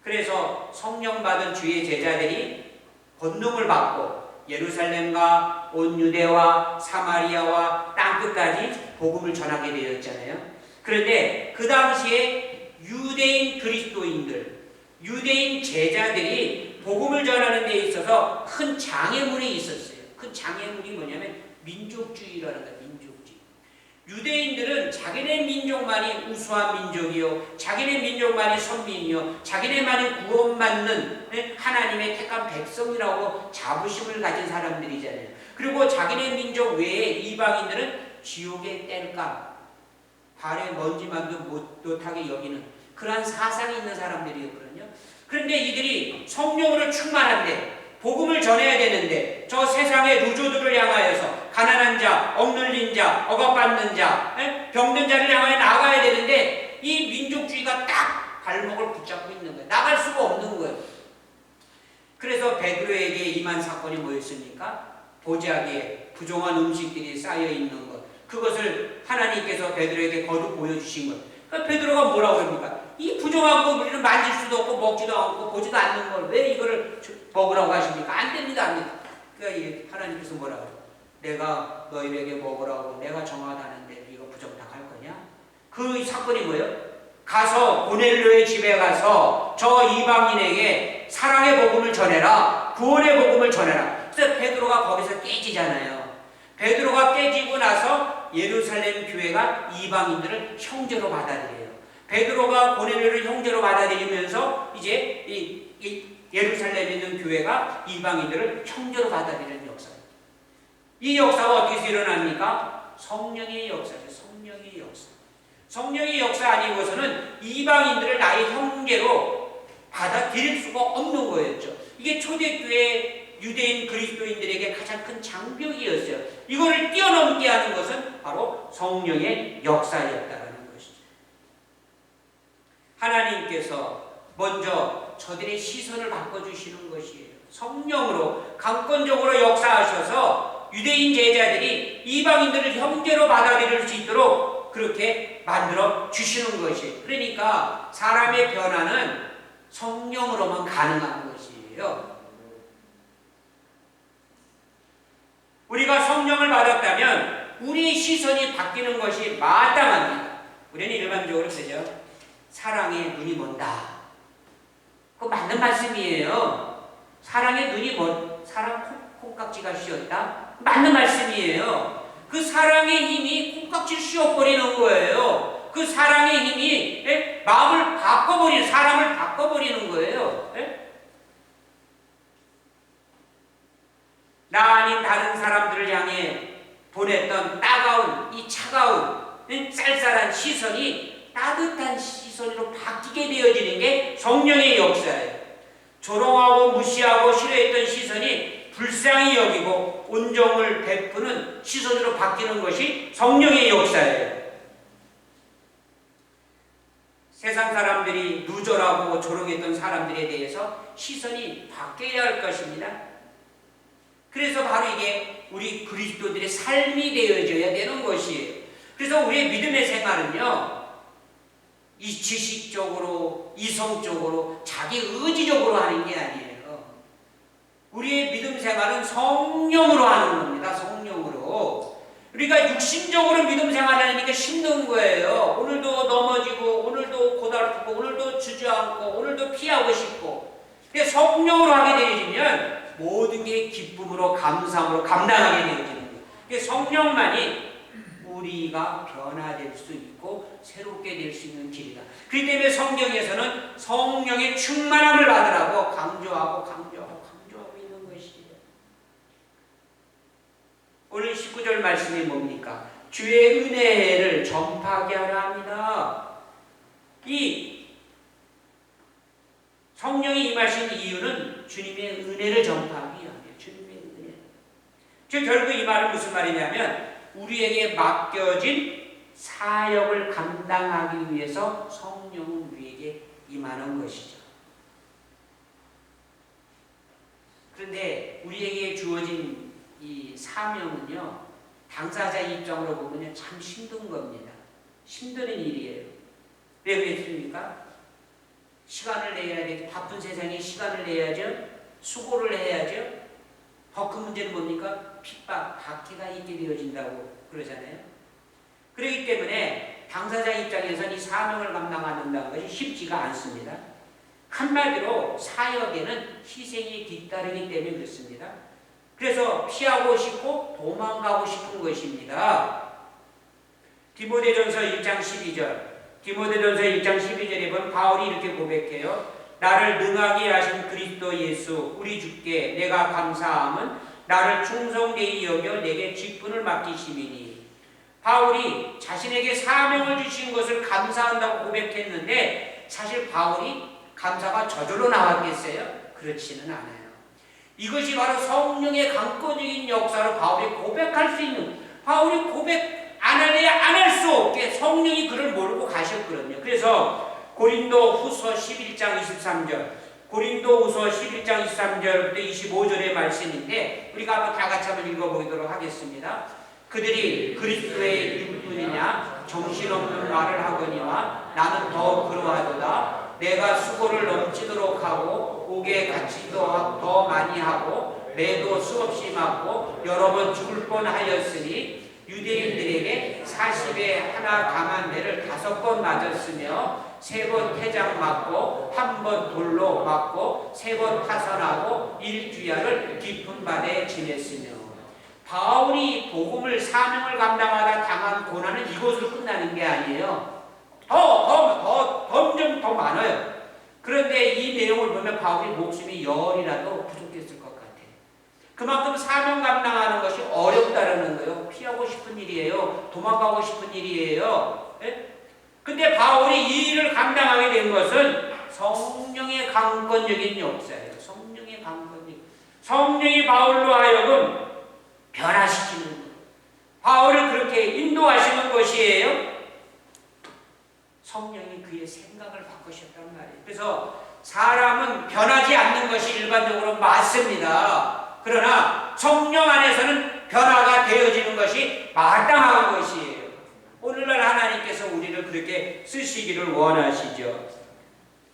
그래서 성령 받은 주의 제자들이 권능을 받고 예루살렘과 온 유대와 사마리아와 땅끝까지 복음을 전하게 되었잖아요. 그런데 그 당시에 유대인 그리스도인들, 유대인 제자들이 복음을 전하는 데 있어서 큰 장애물이 있었어요. 그 장애물이 뭐냐면 민족주의라는 거예요. 민족주의. 유대인들은 자기네 민족만이 우수한 민족이요, 자기네 민족만이 선민이요, 자기네만이 구원받는 하나님의 택한 백성이라고 자부심을 가진 사람들이잖아요. 그리고 자기네 민족 외에 이방인들은 지옥의 땔감, 발에 먼지만도 못하게 여기는 그러한 사상이 있는 사람들이었거든요. 그런데 이들이 성령으로 충만한데 복음을 전해야 되는데 저 세상의 루조들을 향하여서 가난한 자, 억눌린 자, 억압받는 자, 병든 자를 향하여 나가야 되는데 이 민족주의가 딱 발목을 붙잡고 있는 거예요. 나갈 수가 없는 거예요. 그래서 베드로에게 임한 사건이 뭐였습니까? 보자기에 부정한 음식들이 쌓여 있는 것, 그것을 하나님께서 베드로에게 거듭 보여주신 것. 그러니까 베드로가 뭐라고 합니까? 이 부정한 거 우리는 만질 수도 없고 먹지도 않고 보지도 않는 걸 왜 이거를 먹으라고 하십니까? 안 됩니다, 안 됩니다. 그러니까 하나님께서 뭐라고 해요? 내가 너희에게 먹으라고 내가 정하다는데 이거 부정당할 거냐? 그 사건이 뭐예요? 가서 고넬료의 집에 가서 저 이방인에게 사랑의 복음을 전해라, 구원의 복음을 전해라. 그래서 베드로가 거기서 깨지잖아요. 베드로가 깨지고 나서 예루살렘 교회가 이방인들을 형제로 받아들여요. 베드로가 고넬료를 형제로 받아들이면서 이제 이 예루살렘에 있는 교회가 이방인들을 형제로 받아들이는 역사입니다. 이 역사가 어디서 일어납니까? 성령의 역사죠. 성령의 역사. 성령의 역사 아니고서는 이방인들을 나의 형제로 받아들일 수가 없는 거였죠. 이게 초대교회 유대인 그리스도인들에게 가장 큰 장벽이었어요. 이거를 뛰어넘게 하는 것은 바로 성령의 역사였다는 것이죠. 하나님께서 먼저 저들의 시선을 바꿔주시는 것이에요. 성령으로 강권적으로 역사하셔서 유대인 제자들이 이방인들을 형제로 받아들일 수 있도록 그렇게 만들어 주시는 것이에요. 그러니까 사람의 변화는 성령으로만 가능한 것이에요. 우리가 성령을 받았다면 우리의 시선이 바뀌는 것이 마땅합니다. 우리는 일반적으로 그죠? 사랑의 눈이 먼다. 그거 맞는 말씀이에요. 사랑의 눈이 사랑 콩깍지가 씌었다? 맞는 말씀이에요. 그 사랑의 힘이 콩깍지를 씌워버리는 거예요. 그 사랑의 힘이 마음을 바꿔버리는, 사람을 바꿔버리는 거예요. 나 아닌 다른 사람들을 향해 보냈던 따가운, 이 차가운, 쌀쌀한 시선이 따뜻한 시선으로 바뀌게 되어지는 게 성령의 역사예요. 조롱하고 무시하고 싫어했던 시선이 불쌍히 여기고 온정을 베푸는 시선으로 바뀌는 것이 성령의 역사예요. 세상 사람들이 누절하고 조롱했던 사람들에 대해서 시선이 바뀌어야 할 것입니다. 그래서 바로 이게 우리 그리스도들의 삶이 되어져야 되는 것이에요. 그래서 우리의 믿음의 생활은요, 이 지식적으로, 이성적으로, 자기 의지적으로 하는 게 아니에요. 우리의 믿음 생활은 성령으로 하는 겁니다. 성령으로. 우리가 육신적으로 믿음 생활을 하니까 힘든 거예요. 오늘도 넘어지고, 오늘도 고달프고, 오늘도 주저앉고, 오늘도 피하고 싶고. 근데 성령으로 하게 되어지면 모든 게 기쁨으로, 감사함으로 감당하게 되어지는 거예요. 성령만이 우리가 변화될 수 있고 새롭게 될 수 있는 길이다. 그렇기 때문에 성경에서는 성령의 충만함을 받으라고 강조하고 있는 것이에요. 오늘 19절 말씀이 뭡니까? 주의 은혜를 전파하게 하라 합니다. 이 성령이 임하신 이유는 주님의 은혜를 전파하기 위함이에요. 주님의 은혜. 즉 결국 이 말은 무슨 말이냐면 우리에게 맡겨진 사역을 감당하기 위해서 성령은 우리에게 임하는 것이죠. 그런데 우리에게 주어진 이 사명은요, 당사자 입장으로 보면 참 힘든 겁니다. 힘든 일이에요. 왜 그랬습니까? 시간을 내야 돼. 바쁜 세상에 시간을 내야죠. 수고를 해야죠. 더 큰 문제는 뭡니까? 핍박, 박해가 있게 되어진다고 그러잖아요. 그렇기 때문에 당사자 입장에서는 이 사명을 감당한다는 것이 쉽지가 않습니다. 한마디로 사역에는 희생이 뒤따르기 때문에 그렇습니다. 그래서 피하고 싶고 도망가고 싶은 것입니다. 디모데전서 1장 12절 디모데전서 1장 12절에 보면 바울이 이렇게 고백해요. 나를 능하게 하신 그리스도 예수 우리 주께 내가 감사함은 나를 충성되이 여겨 내게 직분을 맡기심이니. 바울이 자신에게 사명을 주신 것을 감사한다고 고백했는데 사실 바울이 감사가 저절로 나왔겠어요? 그렇지는 않아요. 이것이 바로 성령의 강권적인 역사로 바울이 고백할 수 있는, 바울이 고백 안 할래야 안 할 수 없게 성령이 그를 몰고 가셨거든요. 그래서 고린도 후서 11장 23절 고린도 후서 11장 23절부터 25절의 말씀인데 우리가 한번 다 같이 한번 읽어보도록 하겠습니다. 그들이 그리스도의 일꾼이냐 정신없는 말을 하거니와 나는 더 그러하도다. 내가 수고를 넘치도록 하고 옥에 갇히도 더 많이 하고 매도 수없이 맞고 여러 번 죽을 뻔하였으니 유대인들에게 40에 하나 강한 매를 5번 맞았으며 3번 태장 맞고 1번 돌로 맞고 3번 파선하고 일주야를 깊은 바다에 지냈으며. 바울이 복음을 사명을 감당하다 당한 고난은 이것으로 끝나는 게 아니에요. 더 더 많아요. 그런데 이 내용을 보면 바울의 목숨이 열이라도 부족했을 것 같아요. 그만큼 사명 감당하는 것이 어렵다는 거예요. 피하고 싶은 일이에요. 도망가고 싶은 일이에요. 예? 근데 바울이 이 일을 감당하게 된 것은 성령의 강권적인 역사예요. 성령의 강권적. 성령이 바울로 하여금 변화시키는 거예요. 바울을 그렇게 인도하시는 것이에요. 성령이 그의 생각을 바꾸셨단 말이에요. 그래서 사람은 변하지 않는 것이 일반적으로 맞습니다. 그러나 성령 안에서는 변화가 되어지는 것이 마땅한 것이에요. 오늘날 하나님께서 우리를 그렇게 쓰시기를 원하시죠.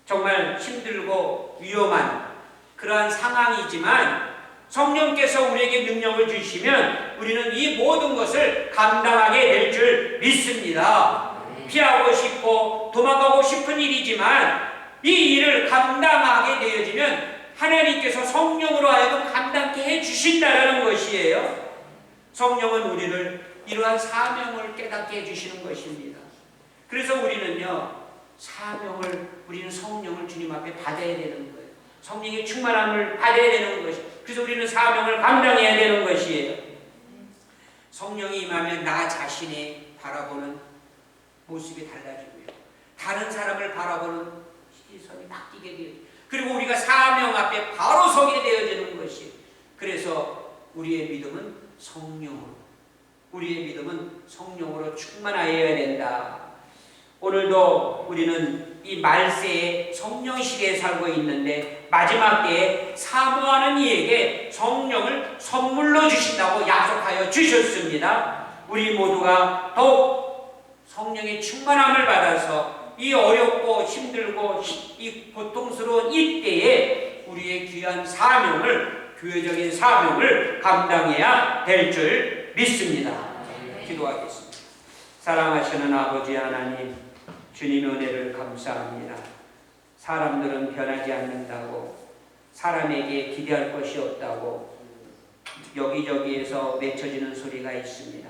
정말 힘들고 위험한 그러한 상황이지만 성령께서 우리에게 능력을 주시면 우리는 이 모든 것을 감당하게 될 줄 믿습니다. 피하고 싶고 도망가고 싶은 일이지만 이 일을 감당하게 되어지면 하나님께서 성령으로 하여금 감당케 해주신다는 것이에요. 성령은 우리를 이러한 사명을 깨닫게 해주시는 것입니다. 그래서 우리는요, 우리는 성령을 주님 앞에 받아야 되는 거예요. 성령의 충만함을 받아야 되는 것이에요. 그래서 우리는 사명을 감당해야 되는 것이에요. 성령이 임하면 나 자신이 바라보는 모습이 달라지고요. 다른 사람을 바라보는 시선이 바뀌게 돼요. 그리고 우리가 사명 앞에 바로 서게 되어지는 것이에요. 그래서 우리의 믿음은 성령으로 충만하여야 된다. 오늘도 우리는 이 말세의 성령 시대에 살고 있는데 마지막 때에 사모하는 이에게 성령을 선물로 주신다고 약속하여 주셨습니다. 우리 모두가 더욱 성령의 충만함을 받아서 이 어렵고 힘들고 이 고통스러운 이때에 우리의 귀한 사명을, 교회적인 사명을 감당해야 될 줄 믿습니다. 기도하겠습니다. 사랑하시는 아버지 하나님, 주님의 은혜를 감사합니다. 사람들은 변하지 않는다고, 사람에게 기대할 것이 없다고 여기저기에서 맺혀지는 소리가 있습니다.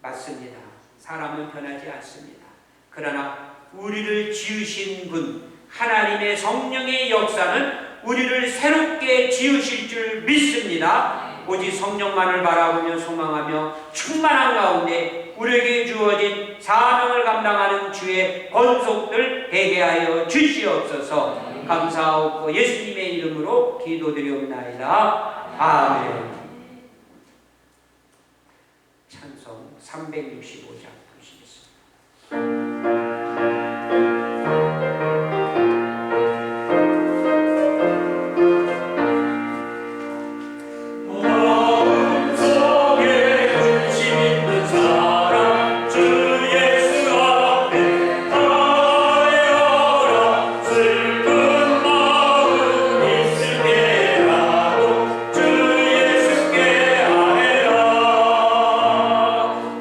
맞습니다. 사람은 변하지 않습니다. 그러나 우리를 지으신 분, 하나님의 성령의 역사는 우리를 새롭게 지으실 줄 믿습니다. 오직 성령만을 바라보며 소망하며 충만한 가운데 우리에게 주어진 사명을 감당하는 주의 권속들 되게 하여 주시옵소서. 감사하고 예수님의 이름으로 기도드리옵나이다. 아멘. 찬송 365장 부르시겠습니다.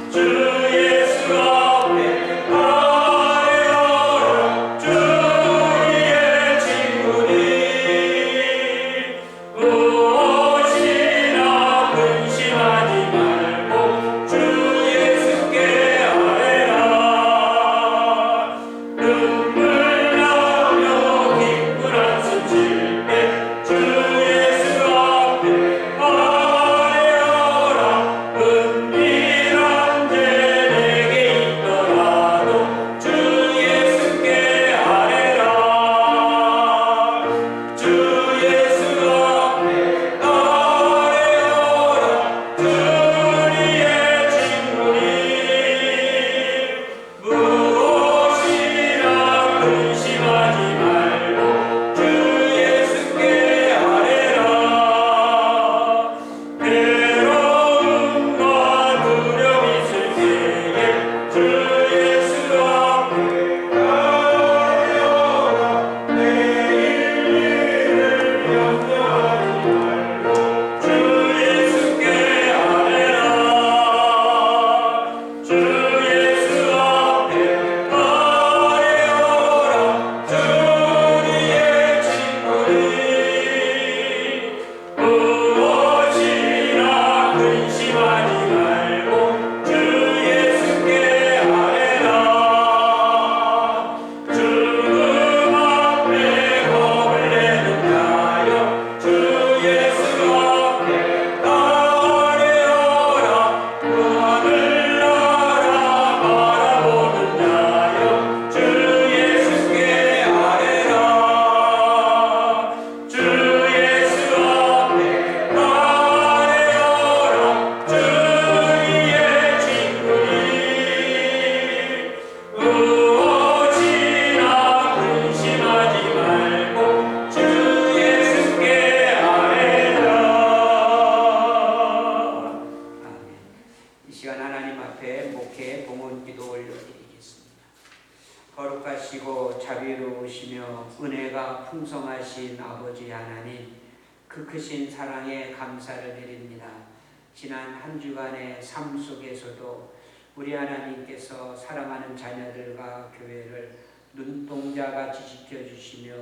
주 예수 거룩하시고 자비로우시며 은혜가 풍성하신 아버지 하나님, 그 크신 사랑에 감사를 드립니다. 지난 한 주간의 삶 속에서도 우리 하나님께서 사랑하는 자녀들과 교회를 눈동자같이 지켜주시며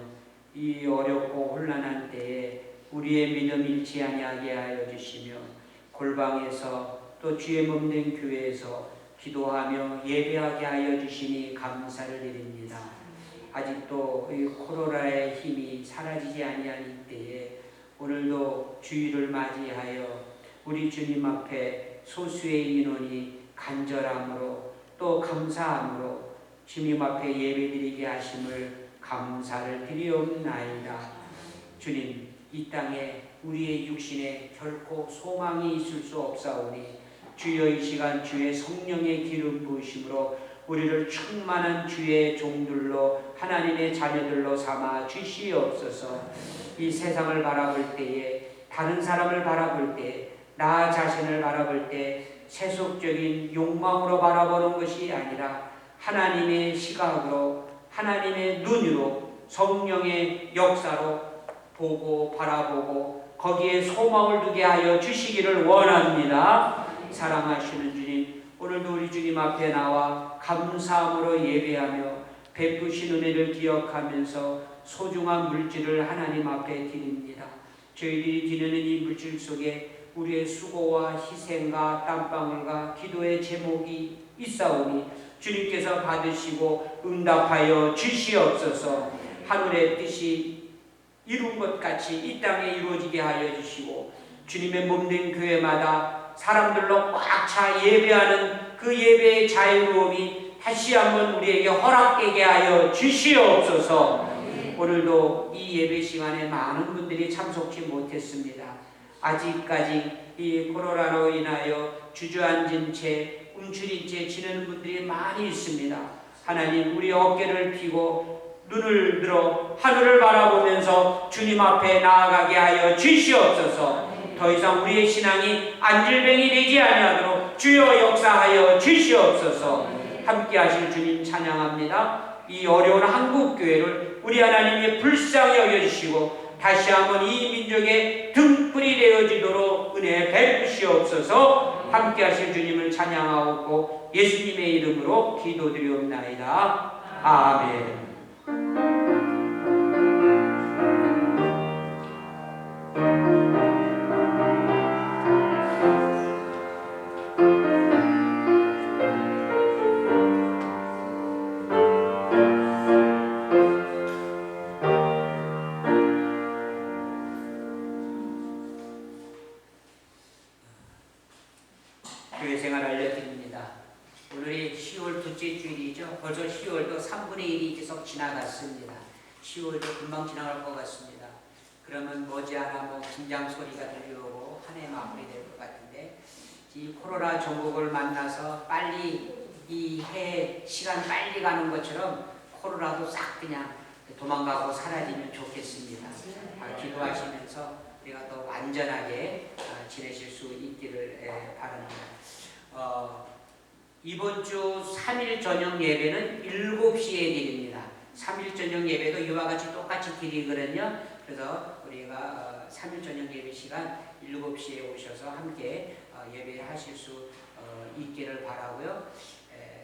이 어렵고 혼란한 때에 우리의 믿음 잃지 아니하게 하여 주시며 골방에서 또 주의 몸된 교회에서 기도하며 예배하게 하여 주시니 감사를 드립니다. 아직도 이 코로나의 힘이 사라지지 아니한 이때에 오늘도 주일을 맞이하여 우리 주님 앞에 소수의 인원이 간절함으로 또 감사함으로 주님 앞에 예배드리게 하심을 감사를 드리옵나이다. 주님, 이 땅에 우리의 육신에 결코 소망이 있을 수 없사오니 주여 이 시간 주의 성령의 기름 부으심으로 우리를 충만한 주의 종들로 하나님의 자녀들로 삼아 주시옵소서. 이 세상을 바라볼 때에, 다른 사람을 바라볼 때, 나 자신을 바라볼 때 세속적인 욕망으로 바라보는 것이 아니라 하나님의 시각으로, 하나님의 눈으로, 성령의 역사로 보고 바라보고 거기에 소망을 두게 하여 주시기를 원합니다. 사랑하시는 주님, 오늘도 우리 주님 앞에 나와 감사함으로 예배하며 베푸신 은혜를 기억하면서 소중한 물질을 하나님 앞에 드립니다. 저희들이 드리는 이 물질 속에 우리의 수고와 희생과 땀방울과 기도의 제목이 있사오니 주님께서 받으시고 응답하여 주시옵소서. 하늘의 뜻이 이룬 것 같이 이 땅에 이루어지게 하여 주시고 주님의 몸된 교회마다 사람들로 꽉 차 예배하는 그 예배의 자유로움이 다시 한번 우리에게 허락되게 하여 주시옵소서. 오늘도 이 예배 시간에 많은 분들이 참석치 못했습니다. 아직까지 이 코로나로 인하여 주저앉은 채 움츠린 채 지내는 분들이 많이 있습니다. 하나님, 우리 어깨를 펴고 눈을 들어 하늘을 바라보면서 주님 앞에 나아가게 하여 주시옵소서. 더 이상 우리의 신앙이 안질뱅이 되지 아니하도록 주여 역사하여 주시옵소서. 함께 하실 주님 찬양합니다. 이 어려운 한국교회를 우리 하나님이 불쌍히 여겨주시고 다시 한번 이 민족의 등불이 되어지도록 은혜 베푸시옵소서. 함께 하실 주님을 찬양하옵고 예수님의 이름으로 기도드리옵나이다. 아멘. 교회 생활 알려드립니다. 오늘이 10월 둘째 주일이죠. 벌써 10월도 3분의 1이 계속 지나갔습니다. 10월도 금방 지나갈 것 같습니다. 그러면 머지않아 긴장 소리가 들려오고 한 해 마무리될 것 같은데, 이 코로나 전국을 만나서 빨리 이 해 시간 빨리 가는 것처럼 코로나도 싹 그냥 도망가고 사라지면 좋겠습니다. 기도하시면서 우리가 더 안전하게 지내실 수 있기를 바랍니다. 이번 주 3일 저녁 예배는 7시에 드립니다. 3일 저녁 예배도 이와 같이 똑같이 드리거든요. 그래서 우리가 3일 저녁 예배 시간 7시에 오셔서 함께 예배하실 수 있기를 바라고요.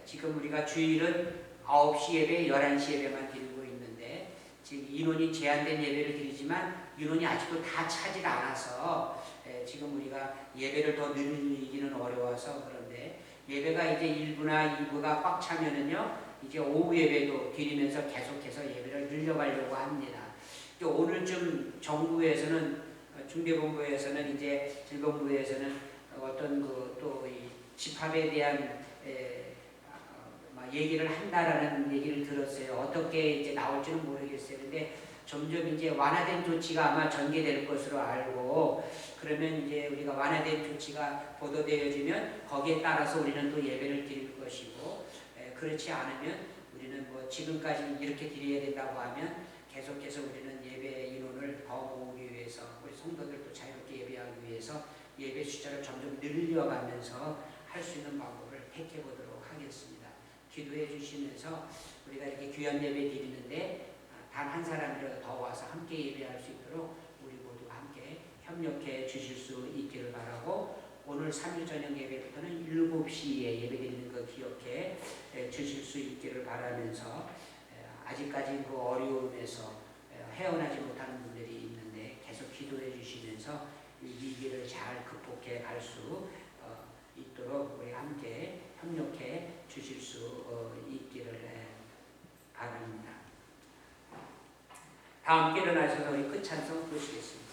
지금 우리가 주일은 9시 예배, 11시 예배만 드리고 있는데 지금 인원이 제한된 예배를 드리지만 인원이 아직도 다 차질 않아서 지금 우리가 예배를 더 늘리기는 어려워서 그런데, 예배가 이제 1부나 2부가 꽉 차면은요 이제 오후 예배도 드리면서 계속해서 예배를 늘려가려고 합니다. 오늘쯤 정부에서는, 중대본부에서는, 이제 질본부에서는 어떤 또 이 집합에 대한 얘기를 한다라는 얘기를 들었어요. 어떻게 이제 나올지는 모르겠어요. 근데 점점 이제 완화된 조치가 아마 전개될 것으로 알고, 그러면 이제 우리가 완화된 조치가 보도되어지면 거기에 따라서 우리는 또 예배를 드릴 것이고, 그렇지 않으면 우리는 지금까지 이렇게 드려야 된다고 하면 계속해서 우리는 예배 인원을 더 모으기 위해서, 우리 성도들도 자유롭게 예배하기 위해서 예배 숫자를 점점 늘려가면서 할 수 있는 방법을 택해 보도록 하겠습니다. 기도해 주시면서 우리가 이렇게 귀한 예배 드리는데 단 한 사람이라도 더 와서 함께 예배할 수 있도록 우리 모두 함께 협력해 주실 수 있기를 바라고, 오늘 3일 저녁 예배부터는 7시에 예배 드리는 거 기억해 주실 수 있기를 바라면서, 아직까지 그 어려움에서 헤어나지 못하는 분들이 있는데 계속 기도해 주시면서 이 위기를 잘 극복해 갈 수 있도록 우리 함께 협력해 주실 수 있기를 바랍니다. 다 함께 일어나셔서 우리 끝 찬송 부르시겠습니다.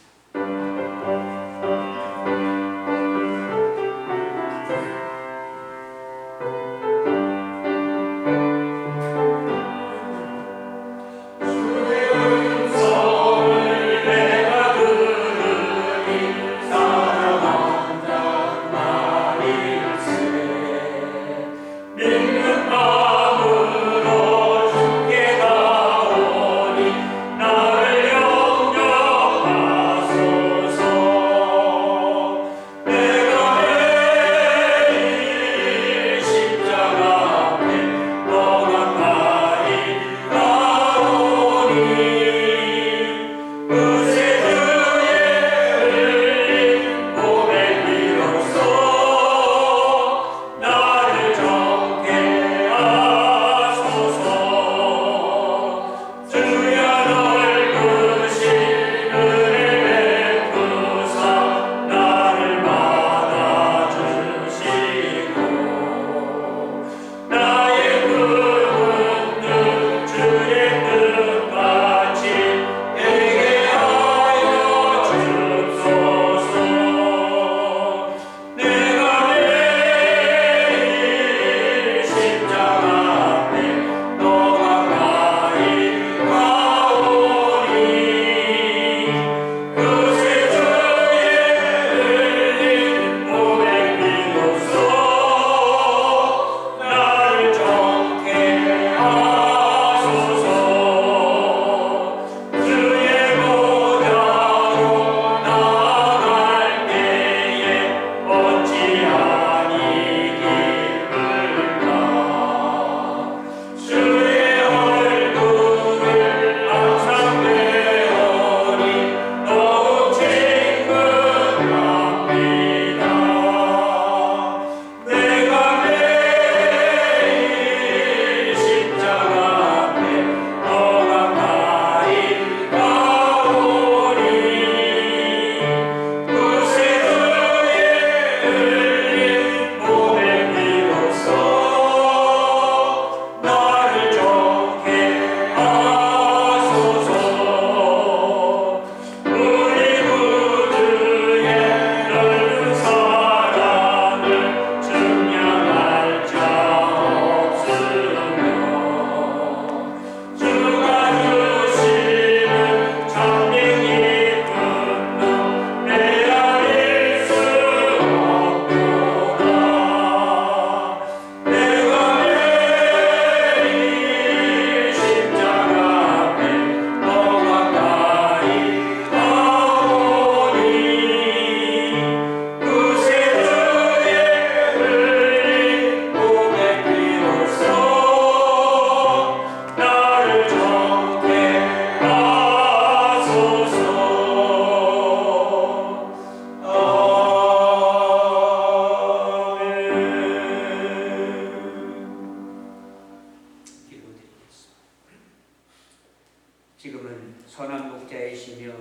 지금은 선한 목자이시며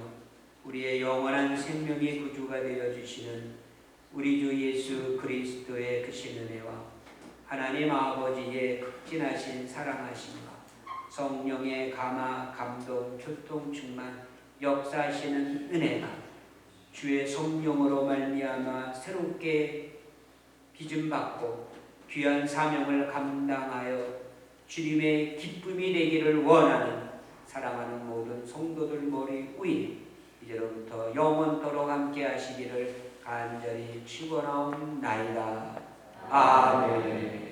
우리의 영원한 생명의 구주가 되어주시는 우리 주 예수 그리스도의 크신 은혜와 하나님 아버지의 극진하신 사랑하심과 성령의 감화, 감동, 교통, 충만, 역사하시는 은혜가 주의 성령으로 말미암아 새롭게 빚음받고 귀한 사명을 감당하여 주님의 기쁨이 되기를 원하는 사랑하는 모든 성도들 머리 위에 이제로부터 영원토록 함께 하시기를 간절히 축원하옵나이다. 아멘.